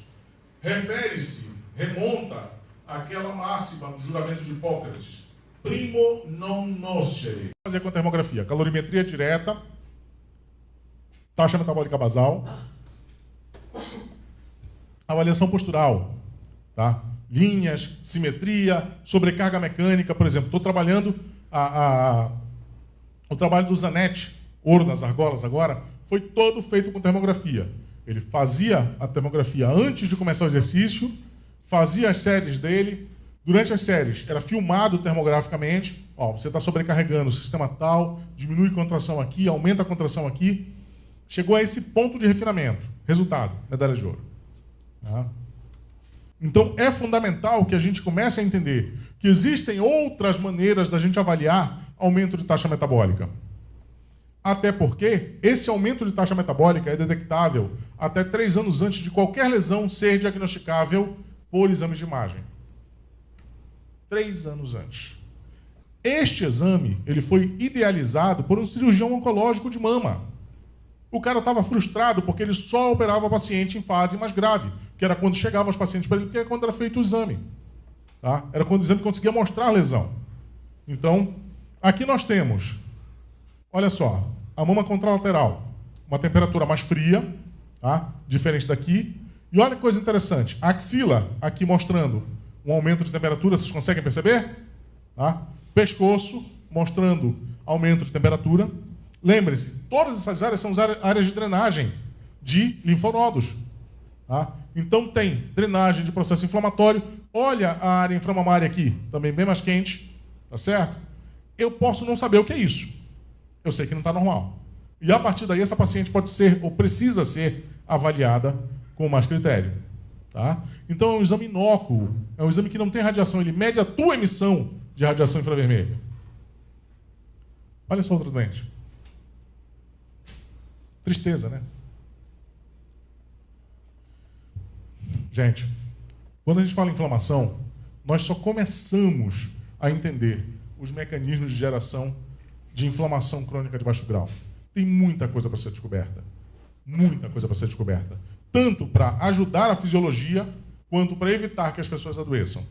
Remonta àquela máxima do juramento de Hipócrates. Primo non nocere. Fazer com a termografia. Calorimetria direta, taxa metabólica basal, avaliação postural, tá? Linhas, simetria, sobrecarga mecânica, por exemplo. Estou trabalhando o trabalho do Zanetti, ouro nas argolas agora, foi todo feito com termografia. Ele fazia a termografia antes de começar o exercício, fazia as séries dele. Durante as séries, era filmado termograficamente. Ó, você está sobrecarregando o sistema tal, diminui a contração aqui, aumenta a contração aqui. Chegou a esse ponto de refinamento. Resultado, medalha de ouro. Tá? Então, é fundamental que a gente comece a entender que existem outras maneiras da gente avaliar aumento de taxa metabólica. Até porque esse aumento de taxa metabólica é detectável até 3 anos antes de qualquer lesão ser diagnosticável por exames de imagem. 3 anos antes. Este exame ele foi idealizado por um cirurgião oncológico de mama. O cara estava frustrado porque ele só operava o paciente em fase mais grave, que era quando chegavam os pacientes para ele, porque era quando era feito o exame. Tá? Era quando o exame conseguia mostrar a lesão. Então, aqui nós temos, olha só, a mama contralateral, uma temperatura mais fria, tá? Diferente daqui. E olha que coisa interessante, a axila aqui mostrando um aumento de temperatura, vocês conseguem perceber? Tá? Pescoço mostrando aumento de temperatura. Lembre-se, todas essas áreas são áreas de drenagem de linfonodos. Tá? Então tem drenagem de processo inflamatório. Olha a área inflamatória aqui, também bem mais quente, tá certo? Eu posso não saber o que é isso. Eu sei que não está normal. E a partir daí essa paciente pode ser ou precisa ser avaliada com mais critério. Tá? Então é um exame inócuo, é um exame que não tem radiação, ele mede a tua emissão de radiação infravermelha. Olha só outra doente. Tristeza, né? Gente, quando a gente fala em inflamação, nós só começamos a entender os mecanismos de geração de inflamação crônica de baixo grau. Tem muita coisa para ser descoberta. Muita coisa para ser descoberta. Tanto para ajudar a fisiologia, quanto para evitar que as pessoas adoeçam.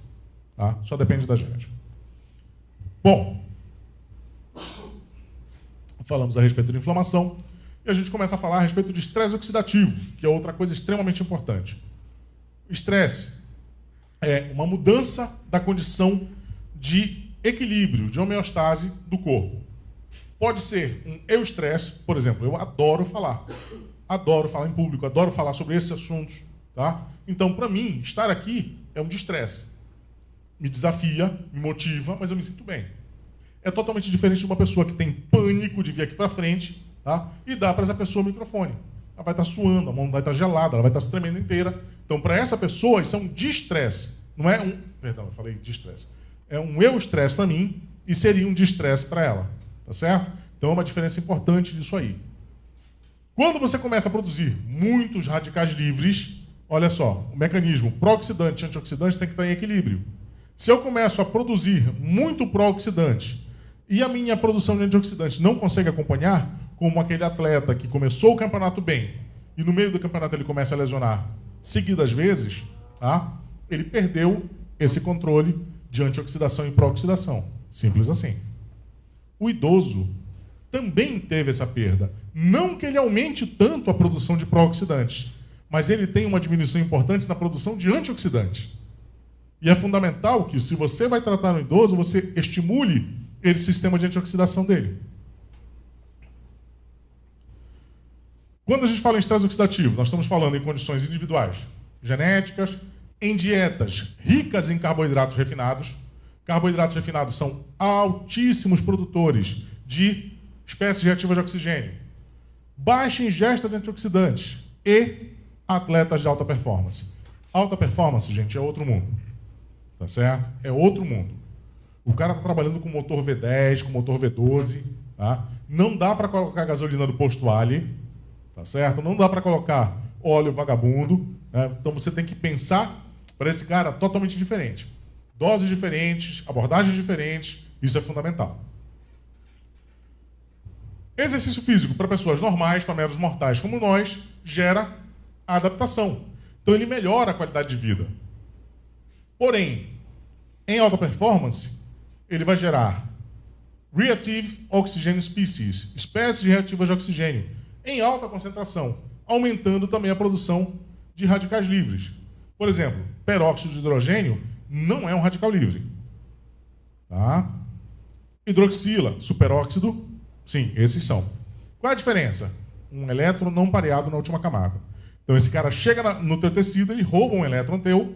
Tá? Só depende da gente. Bom, falamos a respeito de inflamação, e a gente começa a falar a respeito de estresse oxidativo, que é outra coisa extremamente importante. O estresse é uma mudança da condição de equilíbrio, de homeostase do corpo. Pode ser um eustresse, por exemplo, eu adoro falar em público, adoro falar sobre esses assuntos, tá? Então, para mim, estar aqui é um destresse. Me desafia, me motiva, mas eu me sinto bem. É totalmente diferente de uma pessoa que tem pânico de vir aqui para frente, tá? E dá para essa pessoa o microfone. Ela vai estar suando, a mão vai estar gelada, ela vai estar se tremendo inteira. Então, para essa pessoa, isso é um destresse. Não é um... Perdão, eu falei destresse. É um eustresse para mim e seria um destresse para ela. Tá certo? Então, é uma diferença importante disso aí. Quando você começa a produzir muitos radicais livres, olha só, o mecanismo pró-oxidante e antioxidante tem que estar em equilíbrio. Se eu começo a produzir muito pró-oxidante e a minha produção de antioxidante não consegue acompanhar, como aquele atleta que começou o campeonato bem e no meio do campeonato ele começa a lesionar seguidas vezes, tá? Ele perdeu esse controle de antioxidação e pró-oxidação. Simples assim. O idoso também teve essa perda. Não que ele aumente tanto a produção de pró-oxidantes, mas ele tem uma diminuição importante na produção de antioxidantes. E é fundamental que, se você vai tratar um idoso, você estimule esse sistema de antioxidação dele. Quando a gente fala em estresse oxidativo, nós estamos falando em condições individuais, genéticas, em dietas ricas em carboidratos refinados. Carboidratos refinados são altíssimos produtores de espécies reativas de oxigênio, baixa ingesta de antioxidantes e atletas de alta performance. Alta performance, gente, é outro mundo. Tá certo? É outro mundo. O cara está trabalhando com motor V10, com motor V12, tá? Não dá para colocar gasolina do posto Ali, tá certo? Não dá para colocar óleo vagabundo, né? Então você tem que pensar para esse cara totalmente diferente. Doses diferentes, abordagens diferentes, isso é fundamental. Exercício físico para pessoas normais, para meros mortais como nós, gera adaptação. Então ele melhora a qualidade de vida. Porém, em alta performance, ele vai gerar Reactive Oxygen Species, espécies reativas de oxigênio, em alta concentração, aumentando também a produção de radicais livres. Por exemplo, peróxido de hidrogênio não é um radical livre. Tá? Hidroxila, superóxido, sim, esses são. Qual é a diferença? Um elétron não pareado na última camada. Então esse cara chega no teu tecido, ele rouba um elétron teu,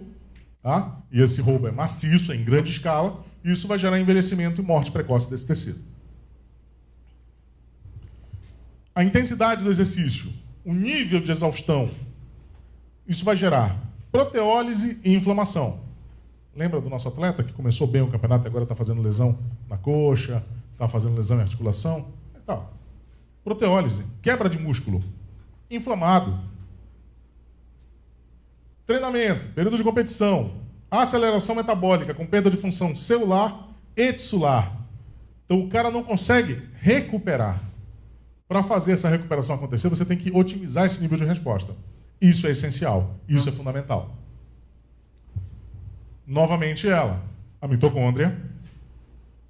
tá? E esse roubo é maciço, é em grande escala, e isso vai gerar envelhecimento e morte precoce desse tecido. A intensidade do exercício, o nível de exaustão, isso vai gerar proteólise e inflamação. Lembra do nosso atleta que começou bem o campeonato e agora está fazendo lesão na coxa, está fazendo lesão em articulação? Então, proteólise, quebra de músculo, inflamado. Treinamento, período de competição, aceleração metabólica com perda de função celular e tissular. Então o cara não consegue recuperar. Para fazer essa recuperação acontecer, você tem que otimizar esse nível de resposta. Isso é essencial, isso é fundamental. Novamente ela, a mitocôndria,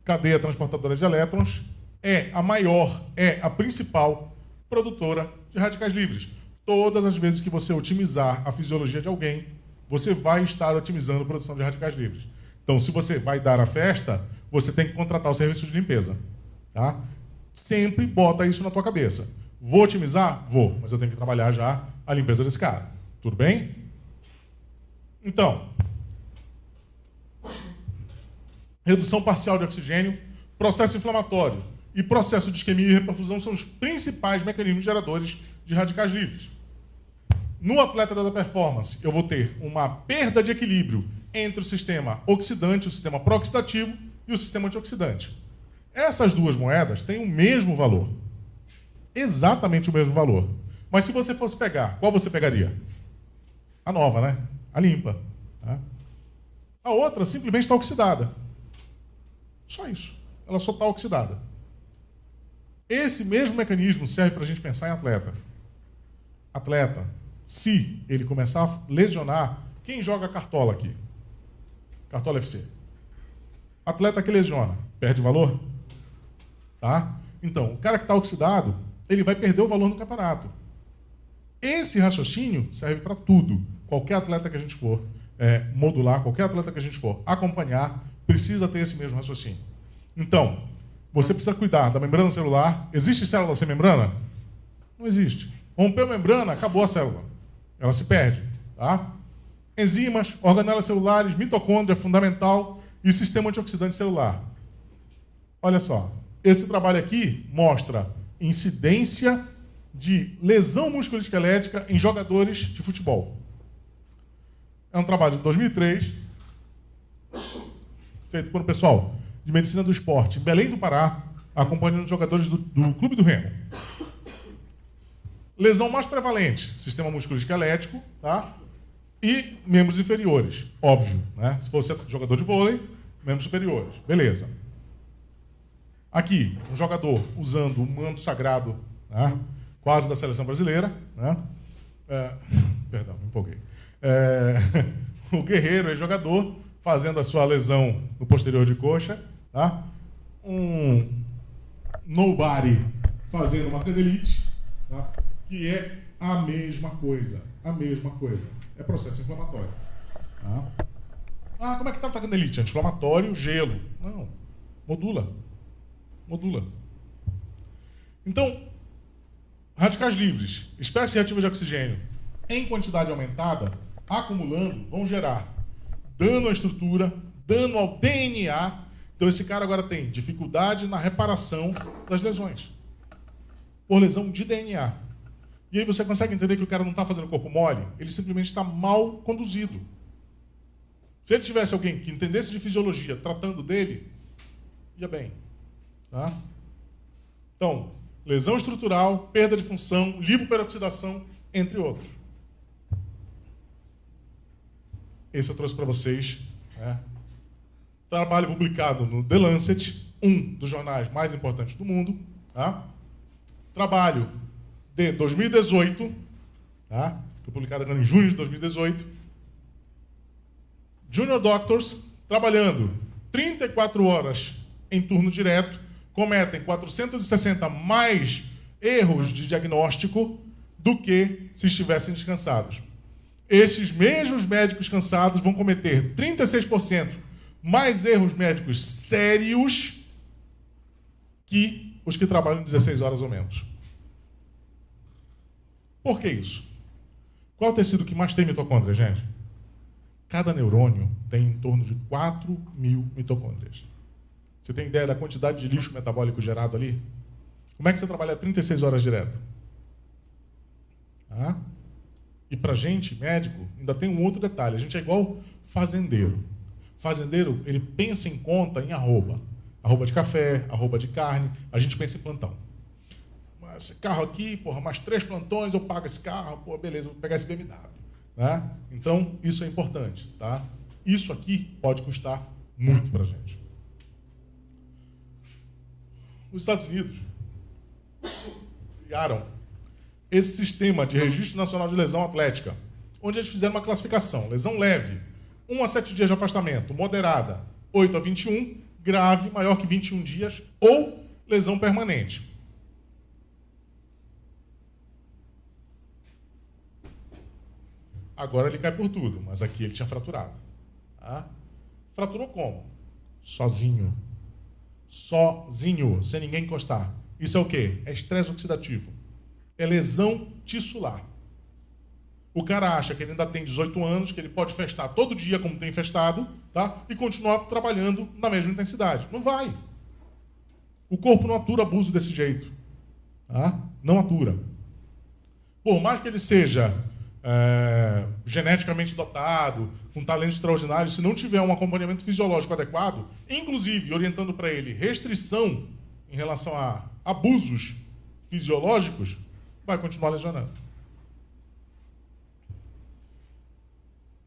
cadeia transportadora de elétrons, é a maior, é a principal produtora de radicais livres. Todas as vezes que você otimizar a fisiologia de alguém, você vai estar otimizando a produção de radicais livres. Então, se você vai dar a festa, você tem que contratar o serviço de limpeza. Tá? Sempre bota isso na tua cabeça. Vou otimizar? Vou, mas eu tenho que trabalhar já a limpeza desse cara. Tudo bem? Então, redução parcial de oxigênio, processo inflamatório e processo de isquemia e reperfusão são os principais mecanismos geradores de radicais livres. No atleta da performance, eu vou ter uma perda de equilíbrio entre o sistema oxidante, o sistema pró-oxidativo e o sistema antioxidante. Essas duas moedas têm o mesmo valor. Exatamente o mesmo valor. Mas se você fosse pegar, qual você pegaria? A nova, né? A limpa. Tá? A outra simplesmente está oxidada. Só isso. Ela só está oxidada. Esse mesmo mecanismo serve para a gente pensar em atleta. Atleta, se ele começar a lesionar, quem joga cartola aqui? Cartola FC. Atleta que lesiona, perde valor? Tá? Então, o cara que está oxidado, ele vai perder o valor no campeonato. Esse raciocínio serve para tudo. Qualquer atleta que a gente for modular, qualquer atleta que a gente for acompanhar, precisa ter esse mesmo raciocínio. Então, você precisa cuidar da membrana celular. Existe célula sem membrana? Não existe. Rompeu a membrana, acabou a célula. Ela se perde. Tá? Enzimas, organelas celulares, mitocôndria fundamental e sistema antioxidante celular. Olha só, esse trabalho aqui mostra incidência de lesão musculoesquelética em jogadores de futebol. É um trabalho de 2003, feito por um pessoal de medicina do esporte em Belém do Pará, acompanhando os jogadores do Clube do Remo. Lesão mais prevalente, sistema musculoesquelético, tá? E membros inferiores, óbvio, né? Se fosse jogador de vôlei, membros superiores, beleza. Aqui, um jogador usando o manto sagrado, né? Quase da seleção brasileira, né? Perdão, me empolguei. O guerreiro é jogador, fazendo a sua lesão no posterior de coxa, tá? Um nobody fazendo uma canelite, tá? Que é a mesma coisa, é processo inflamatório. Tá? Como é que trata a canelite? Anti-inflamatório, gelo. Não, modula. Então, radicais livres, espécies reativas de oxigênio, em quantidade aumentada, acumulando, vão gerar dano à estrutura, dano ao DNA. Então esse cara agora tem dificuldade na reparação das lesões, por lesão de DNA. E aí você consegue entender que o cara não está fazendo corpo mole, ele simplesmente está mal conduzido. Se ele tivesse alguém que entendesse de fisiologia tratando dele, ia bem. Tá? Então, lesão estrutural, perda de função, lipoperoxidação, entre outros. Esse eu trouxe para vocês. Né? Trabalho publicado no The Lancet, um dos jornais mais importantes do mundo. Tá? Trabalho de 2018, tá? Foi publicado agora em junho de 2018. Junior Doctors, trabalhando 34 horas em turno direto, cometem 460 mais erros de diagnóstico do que se estivessem descansados. Esses mesmos médicos cansados vão cometer 36% mais erros médicos sérios que os que trabalham 16 horas ou menos. Por que isso? Qual é o tecido que mais tem mitocôndria, gente? Cada neurônio tem em torno de 4.000 mitocôndrias. Você tem ideia da quantidade de lixo metabólico gerado ali? Como é que você trabalha 36 horas direto? Ah? E para gente, médico, ainda tem um outro detalhe. A gente é igual fazendeiro. Fazendeiro, ele pensa em conta em arroba. Arroba de café, arroba de carne. A gente pensa em plantão. Esse carro aqui, porra, mais 3 plantões, eu pago esse carro, pô, beleza, vou pegar esse BMW. Né? Então, isso é importante. Tá? Isso aqui pode custar muito para a gente. Os Estados Unidos criaram esse sistema de Registro Nacional de Lesão Atlética, onde eles fizeram uma classificação. Lesão leve, 1 a 7 dias de afastamento, moderada, 8 a 21, grave, maior que 21 dias, ou lesão permanente. Agora ele cai por tudo, mas aqui ele tinha fraturado. Tá? Fraturou como? Sozinho. Sozinho, sem ninguém encostar. Isso é o quê? É estresse oxidativo. É lesão tissular. O cara acha que ele ainda tem 18 anos, que ele pode festar todo dia como tem festado, tá? E continuar trabalhando na mesma intensidade. Não vai. O corpo não atura abuso desse jeito. Tá? Não atura. Por mais que ele seja geneticamente dotado, com talento extraordinário, se não tiver um acompanhamento fisiológico adequado, inclusive orientando para ele restrição em relação a abusos fisiológicos, vai continuar lesionando.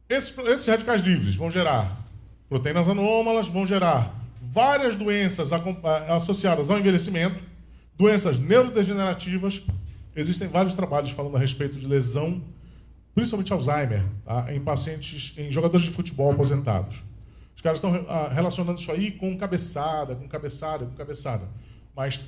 Esses radicais livres vão gerar proteínas anômalas, vão gerar várias doenças associadas ao envelhecimento, doenças neurodegenerativas. Existem vários trabalhos falando a respeito de lesão, principalmente Alzheimer, tá? Em pacientes, em jogadores de futebol aposentados. Os caras estão relacionando isso aí com cabeçada. Mas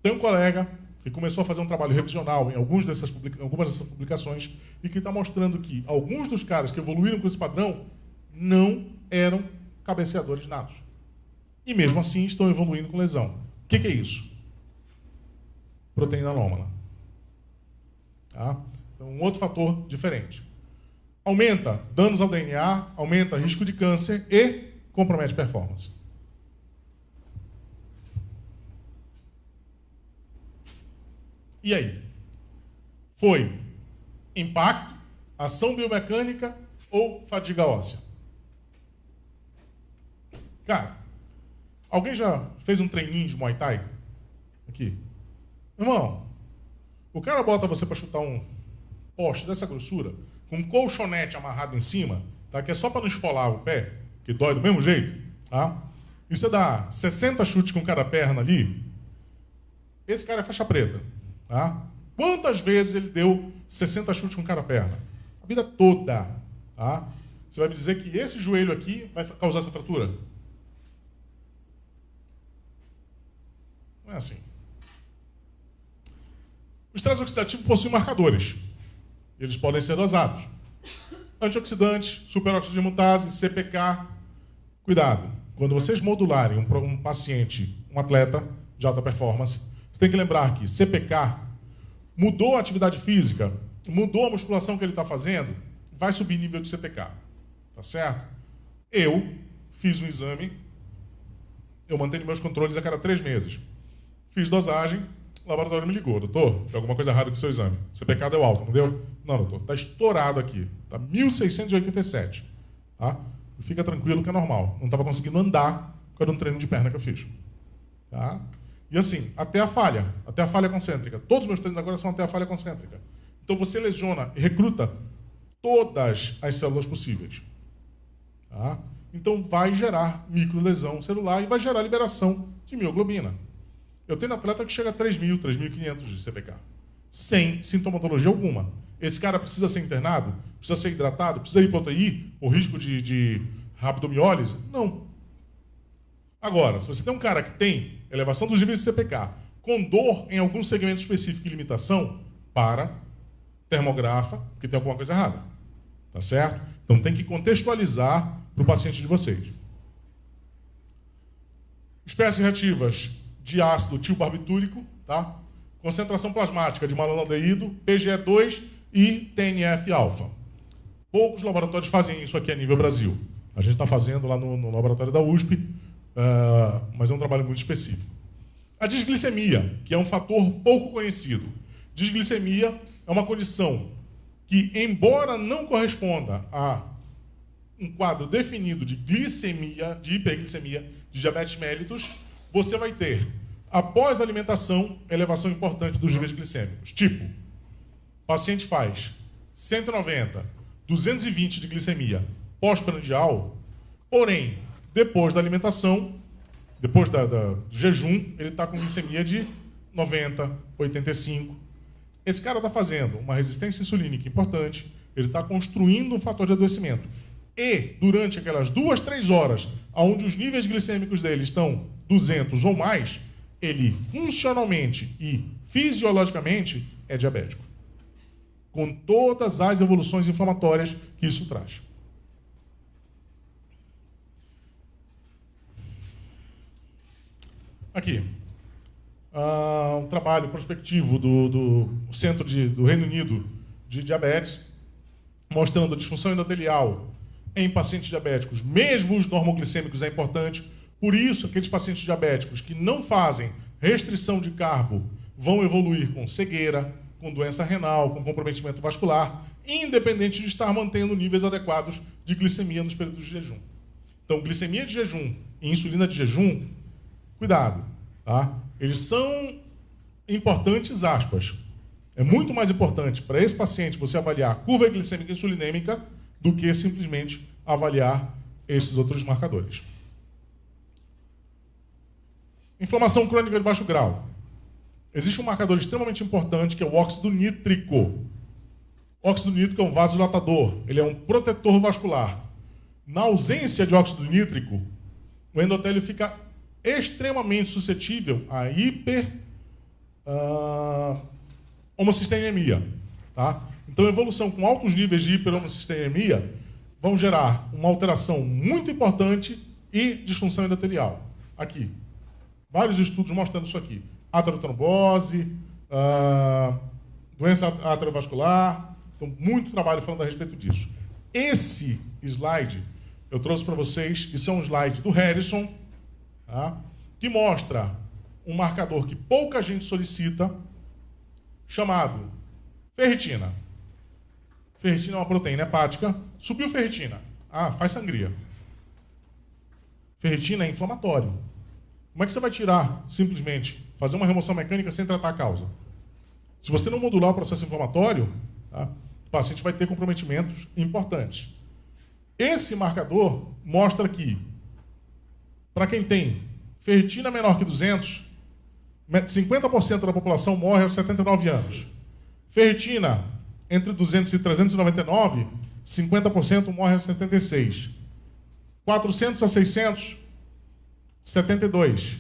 tem um colega que começou a fazer um trabalho revisional em algumas dessas publicações e que está mostrando que alguns dos caras que evoluíram com esse padrão não eram cabeceadores natos. E mesmo assim estão evoluindo com lesão. O que é isso? Proteína anômala. Tá? Então, um outro fator diferente. Aumenta danos ao DNA, aumenta risco de câncer e compromete performance. E aí? Foi impacto, ação biomecânica ou fadiga óssea? Cara, alguém já fez um treininho de Muay Thai? Aqui. Irmão, o cara bota você para chutar um poste dessa grossura, com um colchonete amarrado em cima, tá? Que é só para não esfolar o pé, que dói do mesmo jeito. Tá? E você dá 60 chutes com cada perna ali, esse cara é faixa preta. Tá? Quantas vezes ele deu 60 chutes com cada perna? A vida toda. Tá? Você vai me dizer que esse joelho aqui vai causar essa fratura? Não é assim. O estresse oxidativo possui marcadores. Eles podem ser dosados. Antioxidantes, superóxido de mutase, CPK. Cuidado. Quando vocês modularem um paciente, um atleta de alta performance, você tem que lembrar que CPK mudou a atividade física, mudou a musculação que ele está fazendo, vai subir nível de CPK. Tá certo? Eu fiz um exame, eu mantenho meus controles a cada 3 meses. Fiz dosagem, O laboratório me ligou, doutor, tem alguma coisa errada com o seu exame. CPK deu alta, não deu? Não, doutor, está estourado aqui. Está 1.687. Tá? Fica tranquilo que é normal. Não estava conseguindo andar por causa de um treino de perna que eu fiz. Tá? E assim, até a falha concêntrica. Todos os meus treinos agora são até a falha concêntrica. Então você lesiona e recruta todas as células possíveis. Tá? Então vai gerar microlesão celular e vai gerar liberação de mioglobina. Eu tenho atleta que chega a 3.000, 3.500 de CPK, sem sintomatologia alguma. Esse cara precisa ser internado? Precisa ser hidratado? Precisa ir para UTI? O risco de rabdomiólise? Não. Agora, se você tem um cara que tem elevação dos níveis de CPK, com dor em algum segmento específico e limitação, termografa, porque tem alguma coisa errada. Tá certo? Então tem que contextualizar para o paciente de vocês. Espécies reativas de ácido tilbarbitúrico, tá? Concentração plasmática de malonaldeído, PGE2 e TNF-alfa. Poucos laboratórios fazem isso aqui a nível Brasil. A gente está fazendo lá no laboratório da USP, mas é um trabalho muito específico. A disglicemia, que é um fator pouco conhecido. Disglicemia é uma condição que, embora não corresponda a um quadro definido de glicemia, de hiperglicemia, de diabetes mellitus, você vai ter, após a alimentação, elevação importante dos níveis glicêmicos. Tipo, o paciente faz 190, 220 de glicemia pós-prandial, porém, depois da alimentação, depois do jejum, ele está com glicemia de 90, 85. Esse cara está fazendo uma resistência insulínica importante, ele está construindo um fator de adoecimento. E, durante aquelas 2, 3 horas, onde os níveis glicêmicos dele estão 200 ou mais, ele funcionalmente e fisiologicamente é diabético. Com todas as evoluções inflamatórias que isso traz. Aqui. Um trabalho prospectivo do Centro do Reino Unido de Diabetes, mostrando a disfunção endotelial em pacientes diabéticos, mesmo os normoglicêmicos é importante. Por isso, aqueles pacientes diabéticos que não fazem restrição de carbo vão evoluir com cegueira, com doença renal, com comprometimento vascular, independente de estar mantendo níveis adequados de glicemia nos períodos de jejum. Então, glicemia de jejum e insulina de jejum, cuidado, tá? Eles são importantes, aspas. É muito mais importante para esse paciente você avaliar a curva glicêmica e insulinêmica do que simplesmente avaliar esses outros marcadores. Inflamação crônica de baixo grau. Existe um marcador extremamente importante que é o óxido nítrico. O óxido nítrico é um vasodilatador, ele é um protetor vascular. Na ausência de óxido nítrico, o endotélio fica extremamente suscetível a homocisteínemia. Tá? Então, a evolução com altos níveis de hiperhomocisteínemia vão gerar uma alteração muito importante e disfunção endotelial. Aqui. Vários estudos mostrando isso aqui. Aterotrombose, doença aterovascular. Então, muito trabalho falando a respeito disso. Esse slide eu trouxe para vocês, isso é um slide do Harrison, tá? Que mostra um marcador que pouca gente solicita, chamado ferritina. Ferritina é uma proteína hepática. Subiu ferritina. Faz sangria. Ferritina é inflamatório. Como é que você vai tirar, simplesmente, fazer uma remoção mecânica sem tratar a causa? Se você não modular o processo inflamatório, tá, o paciente vai ter comprometimentos importantes. Esse marcador mostra que, para quem tem ferritina menor que 200, 50% da população morre aos 79 anos. Ferritina entre 200 e 399, 50% morre aos 76. 400 a 600, 72.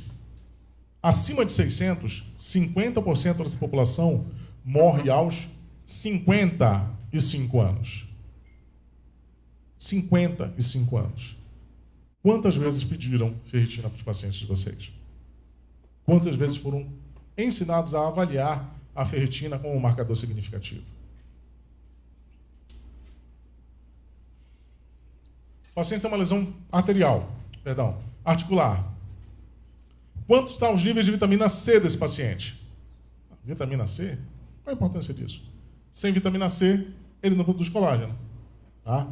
Acima de 600, 50% dessa população morre aos 55 anos. 55 anos. Quantas vezes pediram ferritina para os pacientes de vocês? Quantas vezes foram ensinados a avaliar a ferritina como um marcador significativo? O paciente tem uma lesão articular. Quantos estão os níveis de vitamina C desse paciente? Vitamina C? Qual a importância disso? Sem vitamina C, ele não produz colágeno. Tá?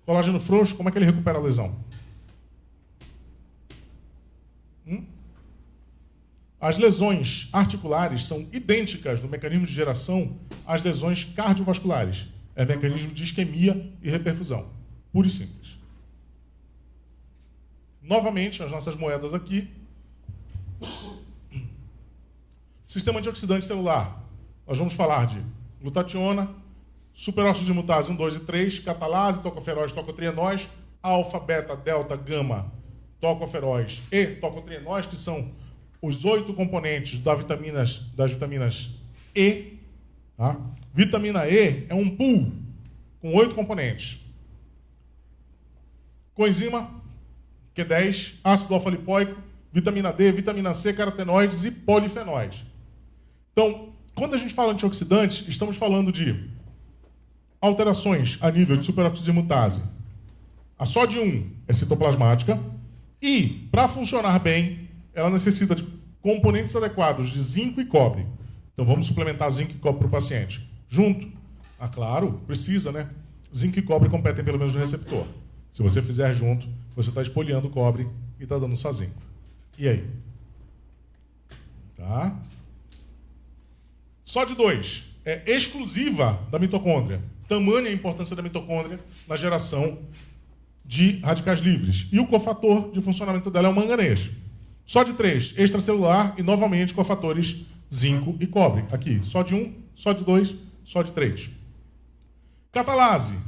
Colágeno frouxo, como é que ele recupera a lesão? As lesões articulares são idênticas no mecanismo de geração às lesões cardiovasculares. É mecanismo de isquemia e reperfusão. Puro e simples. Novamente, as nossas moedas aqui. Sistema antioxidante celular. Nós vamos falar de glutationa, superóxido de mutase 1, 2 e 3, catalase, tocoferóis, tocotrienóis, alfa, beta, delta, gama, tocoferóis e tocotrienóis, que são os 8 componentes das vitaminas E. Tá? Vitamina E é um pool com 8 componentes. Coenzima, Q10, ácido alfa-lipoico, vitamina D, vitamina C, carotenoides e polifenóis. Então, quando a gente fala antioxidantes, estamos falando de alterações a nível de superóxido de mutase. A sódio 1 é citoplasmática e, para funcionar bem, ela necessita de componentes adequados de zinco e cobre. Então, vamos suplementar zinco e cobre para o paciente. Junto? Ah, claro, precisa, né? Zinco e cobre competem pelo mesmo receptor. Se você fizer junto, você está espoliando o cobre e está dando só zinco. E aí? Tá? Sódio 2 é exclusiva da mitocôndria. Tamanha a importância da mitocôndria na geração de radicais livres. E o cofator de funcionamento dela é o manganês. Sódio 3, extracelular e, novamente, cofatores zinco e cobre. Aqui, sódio 1, sódio 2, sódio 3. Catalase,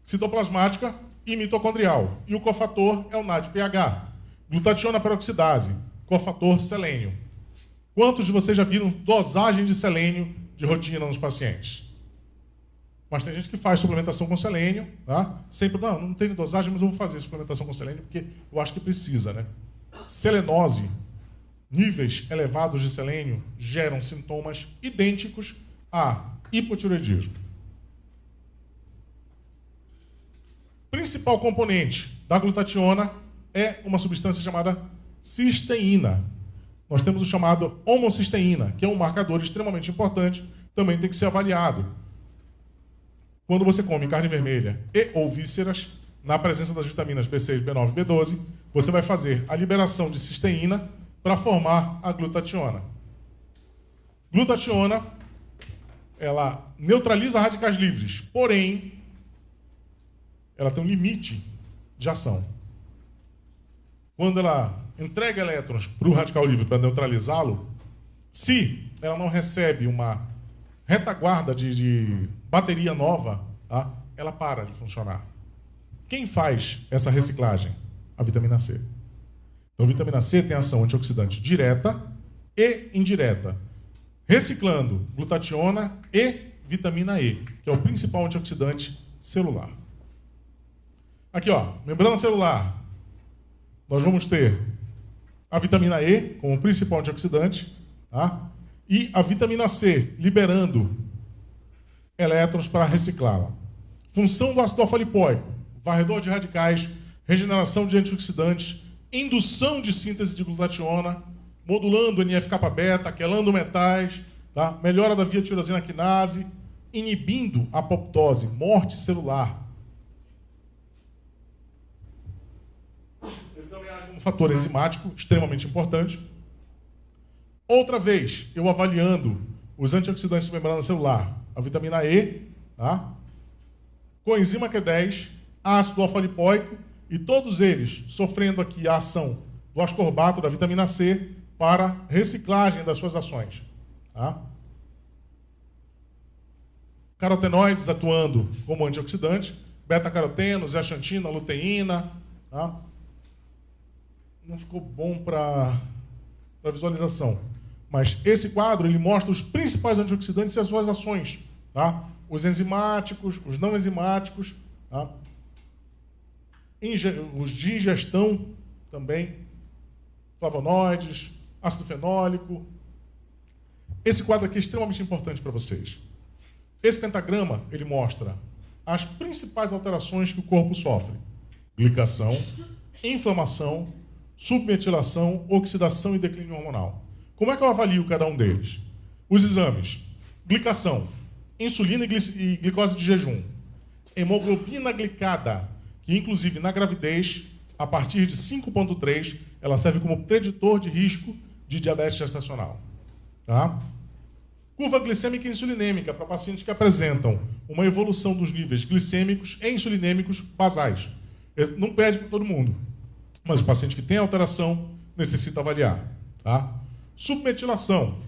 citoplasmática e mitocondrial. E o cofator é o NADPH. Glutationa peroxidase, cofator selênio. Quantos de vocês já viram dosagem de selênio de rotina nos pacientes? Mas tem gente que faz suplementação com selênio, tá? Sempre, não tem dosagem, mas eu vou fazer suplementação com selênio porque eu acho que precisa, né? Selenose, níveis elevados de selênio geram sintomas idênticos a hipotireoidismo. Principal componente da glutationa é uma substância chamada cisteína. Nós temos o chamado homocisteína, que é um marcador extremamente importante, também tem que ser avaliado. Quando você come carne vermelha e ou vísceras, na presença das vitaminas B6, B9 e B12, você vai fazer a liberação de cisteína para formar a glutationa. Glutationa, ela neutraliza radicais livres, porém, ela tem um limite de ação. Quando ela entrega elétrons para o radical livre para neutralizá-lo, se ela não recebe uma retaguarda de bateria nova, tá? Ela para de funcionar. Quem faz essa reciclagem? A vitamina C. Então, a vitamina C tem ação antioxidante direta e indireta, reciclando glutationa e vitamina E, que é o principal antioxidante celular. Aqui, ó, membrana celular. Nós vamos ter a vitamina E como principal antioxidante, tá? E a vitamina C liberando elétrons para reciclá-la. Função do ácido alfa-lipoico: varredor de radicais, regeneração de antioxidantes, indução de síntese de glutationa, modulando o NF-κ-beta, quelando metais, tá? Melhora da via tirosina quinase, inibindo a apoptose, morte celular. Ele também age como fator enzimático, extremamente importante. Outra vez, eu avaliando os antioxidantes de membrana celular, a vitamina E, tá? Coenzima Q10, ácido alfa-lipoico, e todos eles sofrendo aqui a ação do ascorbato da vitamina C para reciclagem das suas ações. Tá? Carotenoides atuando como antioxidante, beta-carotenos, zeaxantina, luteína. Tá? Não ficou bom para visualização. Mas esse quadro ele mostra os principais antioxidantes e as suas ações. Tá? Os enzimáticos, os não enzimáticos, tá? Os de ingestão também, flavonoides, ácido fenólico. Esse quadro aqui é extremamente importante para vocês. Esse pentagrama ele mostra as principais alterações que o corpo sofre: glicação, inflamação, submetilação, oxidação e declínio hormonal. Como é que eu avalio cada um deles? Os exames: glicação, insulina e glicose de jejum, hemoglobina glicada, que inclusive na gravidez, a partir de 5,3, ela serve como preditor de risco de diabetes gestacional. Tá? Curva glicêmica e insulinêmica para pacientes que apresentam uma evolução dos níveis glicêmicos e insulinêmicos basais. Não pede para todo mundo, mas o paciente que tem alteração necessita avaliar. Tá? Submetilação.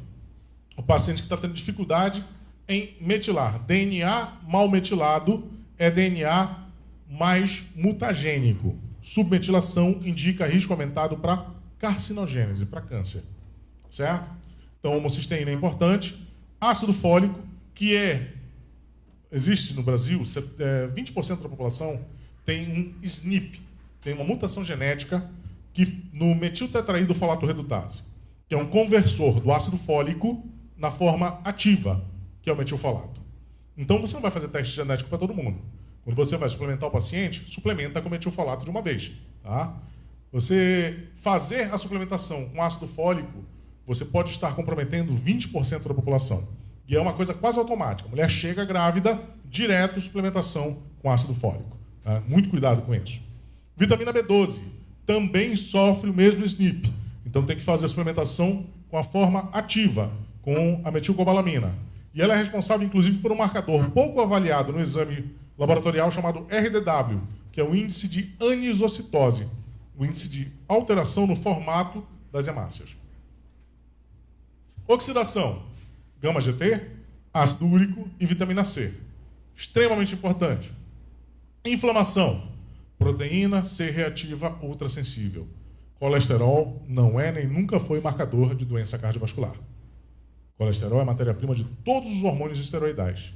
O paciente que está tendo dificuldade em metilar. DNA mal metilado é DNA mais mutagênico. Submetilação indica risco aumentado para carcinogênese, para câncer. Certo? Então, homocisteína é importante. Ácido fólico, que existe no Brasil, 20% da população tem um SNP, tem uma mutação genética que no metiltetraído folato redutase, que é um conversor do ácido fólico na forma ativa, que é o metilfolato. Então, você não vai fazer teste genético para todo mundo. Quando você vai suplementar o paciente, suplementa com metilfolato de uma vez. Tá? Você fazer a suplementação com ácido fólico, você pode estar comprometendo 20% da população. E é uma coisa quase automática. A mulher chega grávida, direto suplementação com ácido fólico. Tá? Muito cuidado com isso. Vitamina B12 também sofre o mesmo SNP. Então tem que fazer a suplementação com a forma ativa, com a metilcobalamina. E ela é responsável, inclusive, por um marcador pouco avaliado no exame laboratorial chamado RDW, que é o índice de anisocitose, o índice de alteração no formato das hemácias. Oxidação, gama-GT, ácido úrico e vitamina C. Extremamente importante. Inflamação, proteína C reativa ultrassensível. Colesterol não é nem nunca foi marcador de doença cardiovascular. Colesterol é matéria-prima de todos os hormônios esteroidais.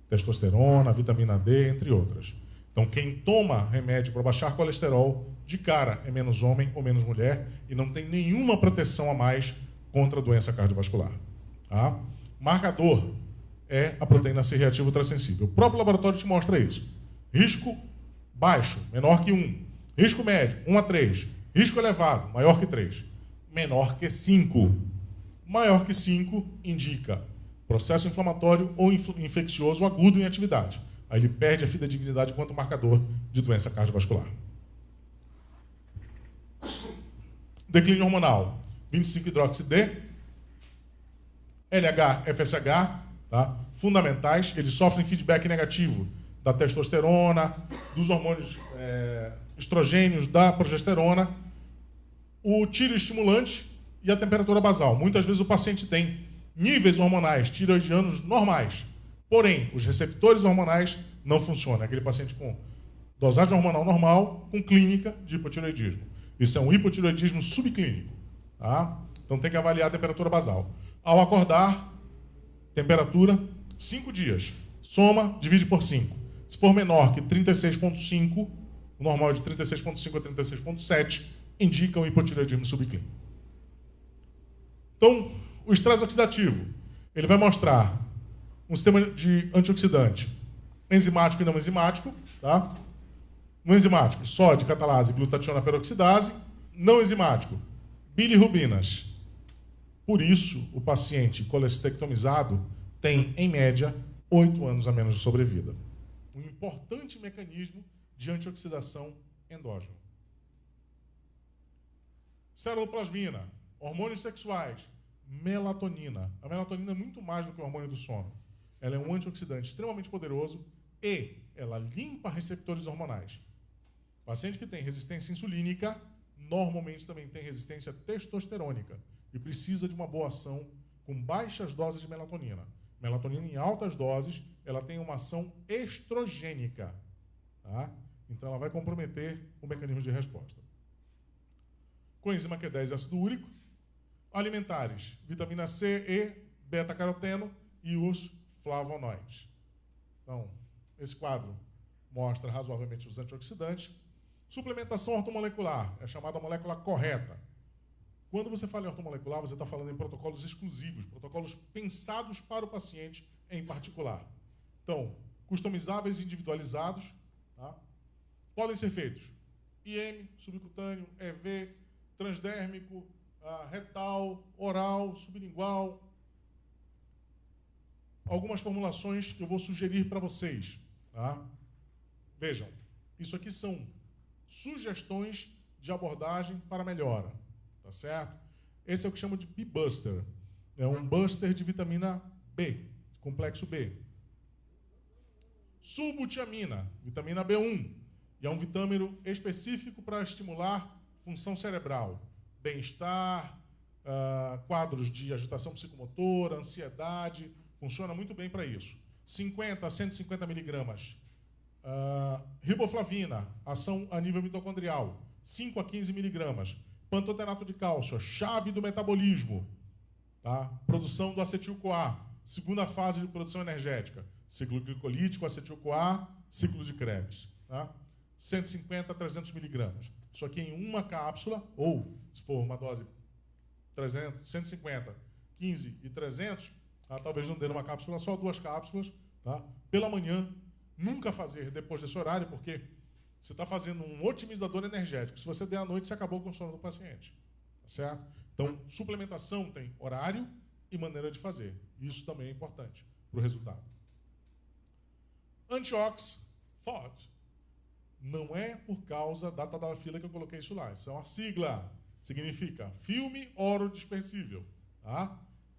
Testosterona, vitamina D, entre outras. Então, quem toma remédio para baixar colesterol, de cara é menos homem ou menos mulher e não tem nenhuma proteção a mais contra a doença cardiovascular. Tá? Marcador é a proteína C reativa ultrassensível. O próprio laboratório te mostra isso. Risco baixo, menor que 1. Risco médio, 1 a 3. Risco elevado, maior que 3. Menor que 5. Maior que 5 indica processo inflamatório ou infeccioso agudo em atividade. Aí ele perde a fidedignidade quanto marcador de doença cardiovascular. Declínio hormonal. 25-hidroxi-D, LH, FSH, tá? Fundamentais, eles sofrem feedback negativo da testosterona, dos hormônios estrogênios, da progesterona, o tireoestimulante e a temperatura basal. Muitas vezes o paciente tem níveis hormonais tireoidianos normais, porém, os receptores hormonais não funcionam. Aquele paciente com dosagem hormonal normal, com clínica de hipotireoidismo. Isso é um hipotireoidismo subclínico. Tá? Então tem que avaliar a temperatura basal. Ao acordar, temperatura, 5 dias. Soma, divide por 5. Se for menor que 36,5, o normal é de 36,5 a 36,7, indica um hipotireoidismo subclínico. Então, o estresse oxidativo, ele vai mostrar um sistema de antioxidante enzimático e não enzimático. Tá? No enzimático, sódio, catalase, glutationa, peroxidase. Não enzimático, bilirrubinas. Por isso, o paciente colestectomizado tem, em média, 8 anos a menos de sobrevida. Um importante mecanismo de antioxidação endógeno. Ceruloplasmina, hormônios sexuais, melatonina. A melatonina é muito mais do que o hormônio do sono. Ela é um antioxidante extremamente poderoso e ela limpa receptores hormonais. O paciente que tem resistência insulínica, normalmente também tem resistência testosterônica e precisa de uma boa ação com baixas doses de melatonina. Melatonina em altas doses, ela tem uma ação estrogênica. Tá? Então ela vai comprometer o mecanismo de resposta. Coenzima Q10 e ácido úrico. Alimentares, vitamina C, E, beta-caroteno e os flavonoides. Então, esse quadro mostra razoavelmente os antioxidantes. Suplementação ortomolecular, é chamada molécula correta. Quando você fala em ortomolecular, você está falando em protocolos exclusivos, protocolos pensados para o paciente em particular. Então, customizáveis e individualizados, tá? Podem ser feitos IM, subcutâneo, EV, transdérmico, retal, oral, sublingual. algumas formulações que eu vou sugerir para vocês. Tá? Vejam, isso aqui são sugestões de abordagem para melhora. Tá certo? Esse é o que chamo de B-Buster. É um buster de vitamina B, complexo B. Sulbutiamina, vitamina B1. E é um vitamino específico para estimular função cerebral, bem-estar, quadros de agitação psicomotora, ansiedade, funciona muito bem para isso. 50 a 150 miligramas. Riboflavina, ação a nível mitocondrial, 5 a 15 miligramas. Pantotenato de cálcio, chave do metabolismo, tá? Produção do acetil-CoA, segunda fase de produção energética, ciclo glicolítico, acetil-CoA, ciclo de Krebs, tá? 150 a 300 miligramas. Isso aqui em uma cápsula, ou, se for uma dose 300, 150, 15 e 300, tá? Talvez não dê numa cápsula só, 2 cápsulas, tá? Pela manhã, nunca fazer depois desse horário, porque você está fazendo um otimizador energético. Se você der à noite, você acabou com o sono do paciente. Tá certo? Então, suplementação tem horário e maneira de fazer. Isso também é importante para o resultado. Antiox FOD. Não é por causa da tadalafila que eu coloquei isso lá. Isso é uma sigla. Significa filme orodispersível. Tá?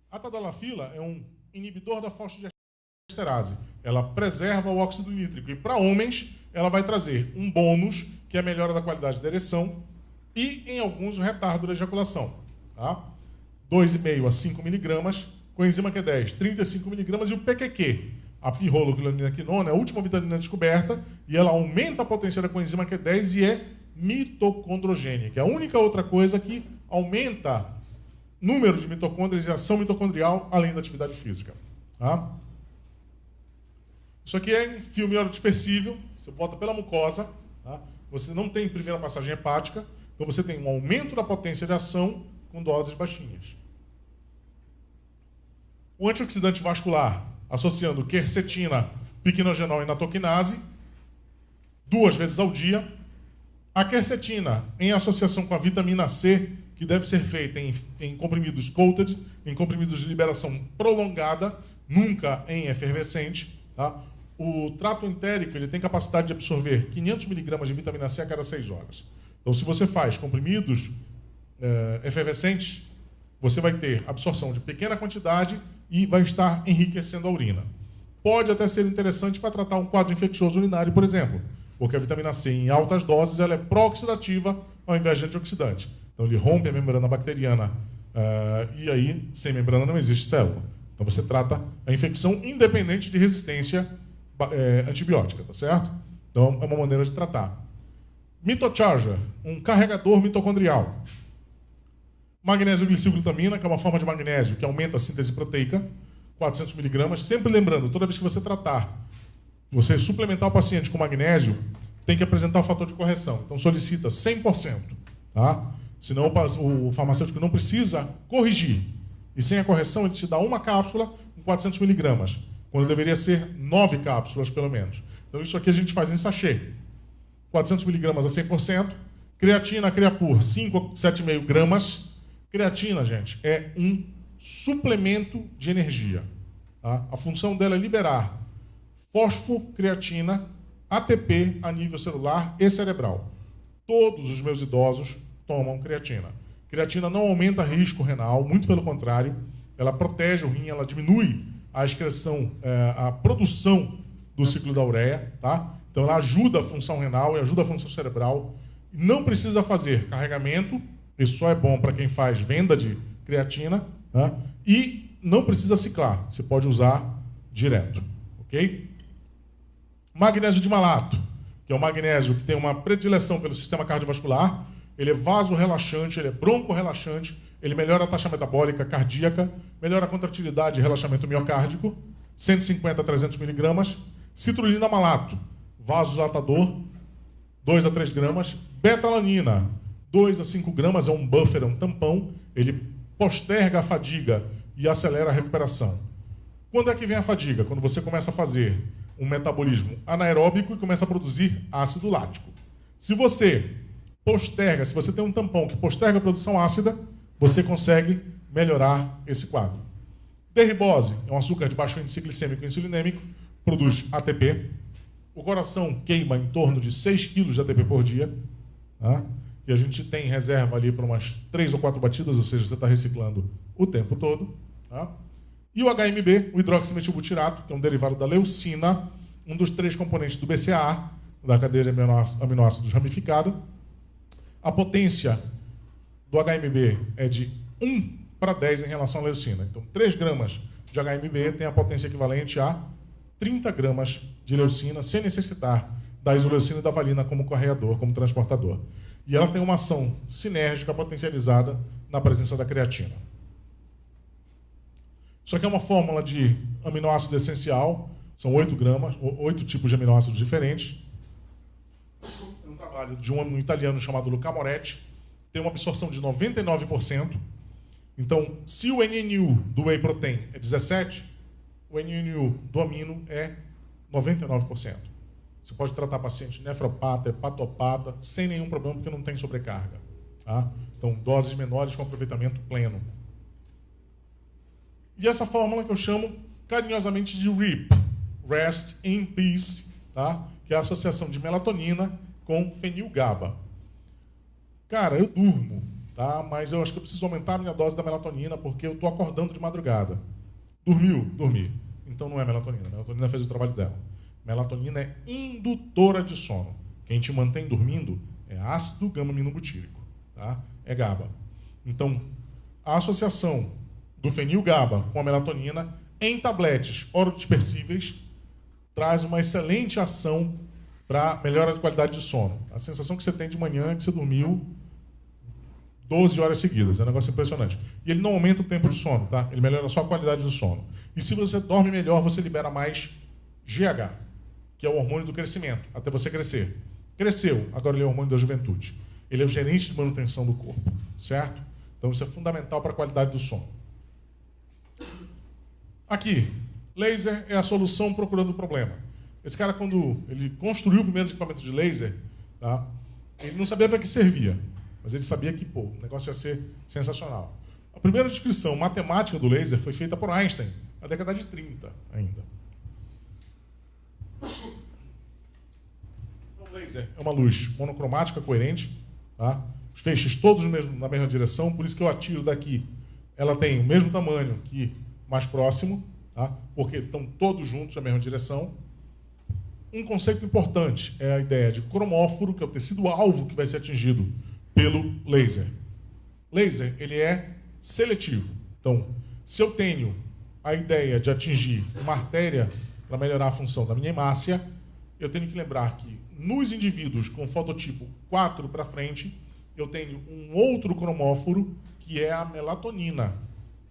A tadalafila é um inibidor da fosfodiesterase. Ela preserva o óxido nítrico. E para homens, ela vai trazer um bônus, que é a melhora da qualidade da ereção, e, em alguns, o retardo da ejaculação. Tá? 2,5 a 5 miligramas, coenzima Q10, 35 miligramas, e o PQQ, a pirroloclorinaquinona, é a última vitamina descoberta, e ela aumenta a potência da coenzima Q10 e é mitocondrogênica. É a única outra coisa que aumenta o número de mitocôndrias e ação mitocondrial, além da atividade física. Tá? Isso aqui é em filme orodispersível, você bota pela mucosa, tá? Você não tem primeira passagem hepática, então você tem um aumento da potência de ação com doses baixinhas. O antioxidante vascular, associando quercetina, piquenogenol e natoquinase, 2 vezes ao dia. A quercetina, em associação com a vitamina C, que deve ser feita em comprimidos coated, em comprimidos de liberação prolongada, nunca em efervescente, tá? O trato entérico ele tem capacidade de absorver 500 miligramas de vitamina C a cada 6 horas. Então, se você faz comprimidos efervescentes, você vai ter absorção de pequena quantidade e vai estar enriquecendo a urina. Pode até ser interessante para tratar um quadro infeccioso urinário, por exemplo, porque a vitamina C em altas doses ela é pró-oxidativa ao invés de antioxidante. Então, ele rompe a membrana bacteriana e aí, sem membrana, não existe célula. Então, você trata a infecção independente de resistência antibiótica, tá certo? Então, é uma maneira de tratar. Mitocharger, um carregador mitocondrial. Magnésio glicilglutamina, que é uma forma de magnésio que aumenta a síntese proteica, 400 miligramas. Sempre lembrando, toda vez que você tratar, você suplementar o paciente com magnésio, tem que apresentar o fator de correção. Então, solicita 100%, tá? Senão o farmacêutico não precisa corrigir. E sem a correção, ele te dá uma cápsula com 400 miligramas, quando deveria ser 9 cápsulas, pelo menos. Então, isso aqui a gente faz em sachê. 400 miligramas a 100%. Creatina, Creapur, 5 a 7,5 gramas. Creatina, gente, é um suplemento de energia. Tá? A função dela é liberar fosfocreatina, ATP a nível celular e cerebral. Todos os meus idosos tomam creatina. Creatina não aumenta risco renal, muito pelo contrário, ela protege o rim, ela diminui a excreção, a produção do ciclo da ureia, tá? Então ela ajuda a função renal e ajuda a função cerebral. Não precisa fazer carregamento, isso só é bom para quem faz venda de creatina, tá? E não precisa ciclar, você pode usar direto, ok? Magnésio de malato, que é um magnésio que tem uma predileção pelo sistema cardiovascular, ele é vasorrelaxante, ele é broncorrelaxante, ele melhora a taxa metabólica cardíaca, melhora a contratilidade e relaxamento miocárdico, 150 a 300 miligramas. Citrulina malato, vasodilatador, 2 a 3 gramas. Betalanina, 2 a 5 gramas, é um buffer, é um tampão, ele posterga a fadiga e acelera a recuperação. Quando é que vem a fadiga? Quando você começa a fazer um metabolismo anaeróbico e começa a produzir ácido lático. Se você posterga, se você tem um tampão que posterga a produção ácida, você consegue melhorar esse quadro. T-ribose é um açúcar de baixo índice glicêmico e insulinêmico, produz ATP. O coração queima em torno de 6 kg de ATP por dia. Tá? E a gente tem reserva ali para umas 3 ou 4 batidas, ou seja, você está reciclando o tempo todo. Tá? E o HMB, o hidroximetilbutirato, que é um derivado da leucina, um dos 3 componentes do BCAA, da cadeia de aminoácidos ramificada. A potência do HMB é de 1 para 10 em relação à leucina. Então, 3 gramas de HMB tem a potência equivalente a 30 gramas de leucina, sem necessitar da isoleucina e da valina como correador, como transportador. E ela tem uma ação sinérgica potencializada na presença da creatina. Isso aqui é uma fórmula de aminoácido essencial, são 8 gramas, 8 tipos de aminoácidos diferentes. É um trabalho de um italiano chamado Luca Moretti, tem uma absorção de 99%. Então, se o NNU do whey protein é 17, o NNU do amino é 99%. Você pode tratar paciente nefropata, hepatopata, sem nenhum problema, porque não tem sobrecarga. Tá? Então, doses menores com aproveitamento pleno. E essa fórmula que eu chamo carinhosamente de RIP, Rest in Peace, tá? Que é a associação de melatonina com fenil-GABA. Cara, eu durmo, tá? Mas eu acho que eu preciso aumentar a minha dose da melatonina porque eu estou acordando de madrugada. Dormiu? Dormi. Então não é melatonina. A melatonina fez o trabalho dela. Melatonina é indutora de sono. Quem te mantém dormindo é ácido gama-aminobutírico, tá? É GABA. Então, a associação do fenil-GABA com a melatonina em tabletes orodispersíveis traz uma excelente ação para melhora de qualidade de sono. A sensação que você tem de manhã é que você dormiu 12 horas seguidas. É um negócio impressionante. E ele não aumenta o tempo de sono, tá? Ele melhora só a qualidade do sono. E se você dorme melhor, você libera mais GH, que é o hormônio do crescimento, até você crescer. Cresceu, agora ele é o hormônio da juventude. Ele é o gerente de manutenção do corpo, certo? Então isso é fundamental para a qualidade do sono. Aqui, laser é a solução procurando o problema. Esse cara, quando ele construiu o primeiro equipamento de laser, tá? Ele não sabia para que servia, mas ele sabia que o negócio ia ser sensacional. A primeira descrição matemática do laser foi feita por Einstein, na década de 30 ainda. O laser é uma luz monocromática, coerente, tá? Os feixes todos na mesma direção, por isso que eu atiro daqui. Ela tem o mesmo tamanho que mais próximo, tá? Porque estão todos juntos na mesma direção. Um conceito importante é a ideia de cromóforo, que é o tecido-alvo que vai ser atingido pelo laser. Laser, ele é seletivo. Então, se eu tenho a ideia de atingir uma artéria para melhorar a função da minha hemácia, eu tenho que lembrar que nos indivíduos com fototipo 4 para frente, eu tenho um outro cromóforo, que é a melatonina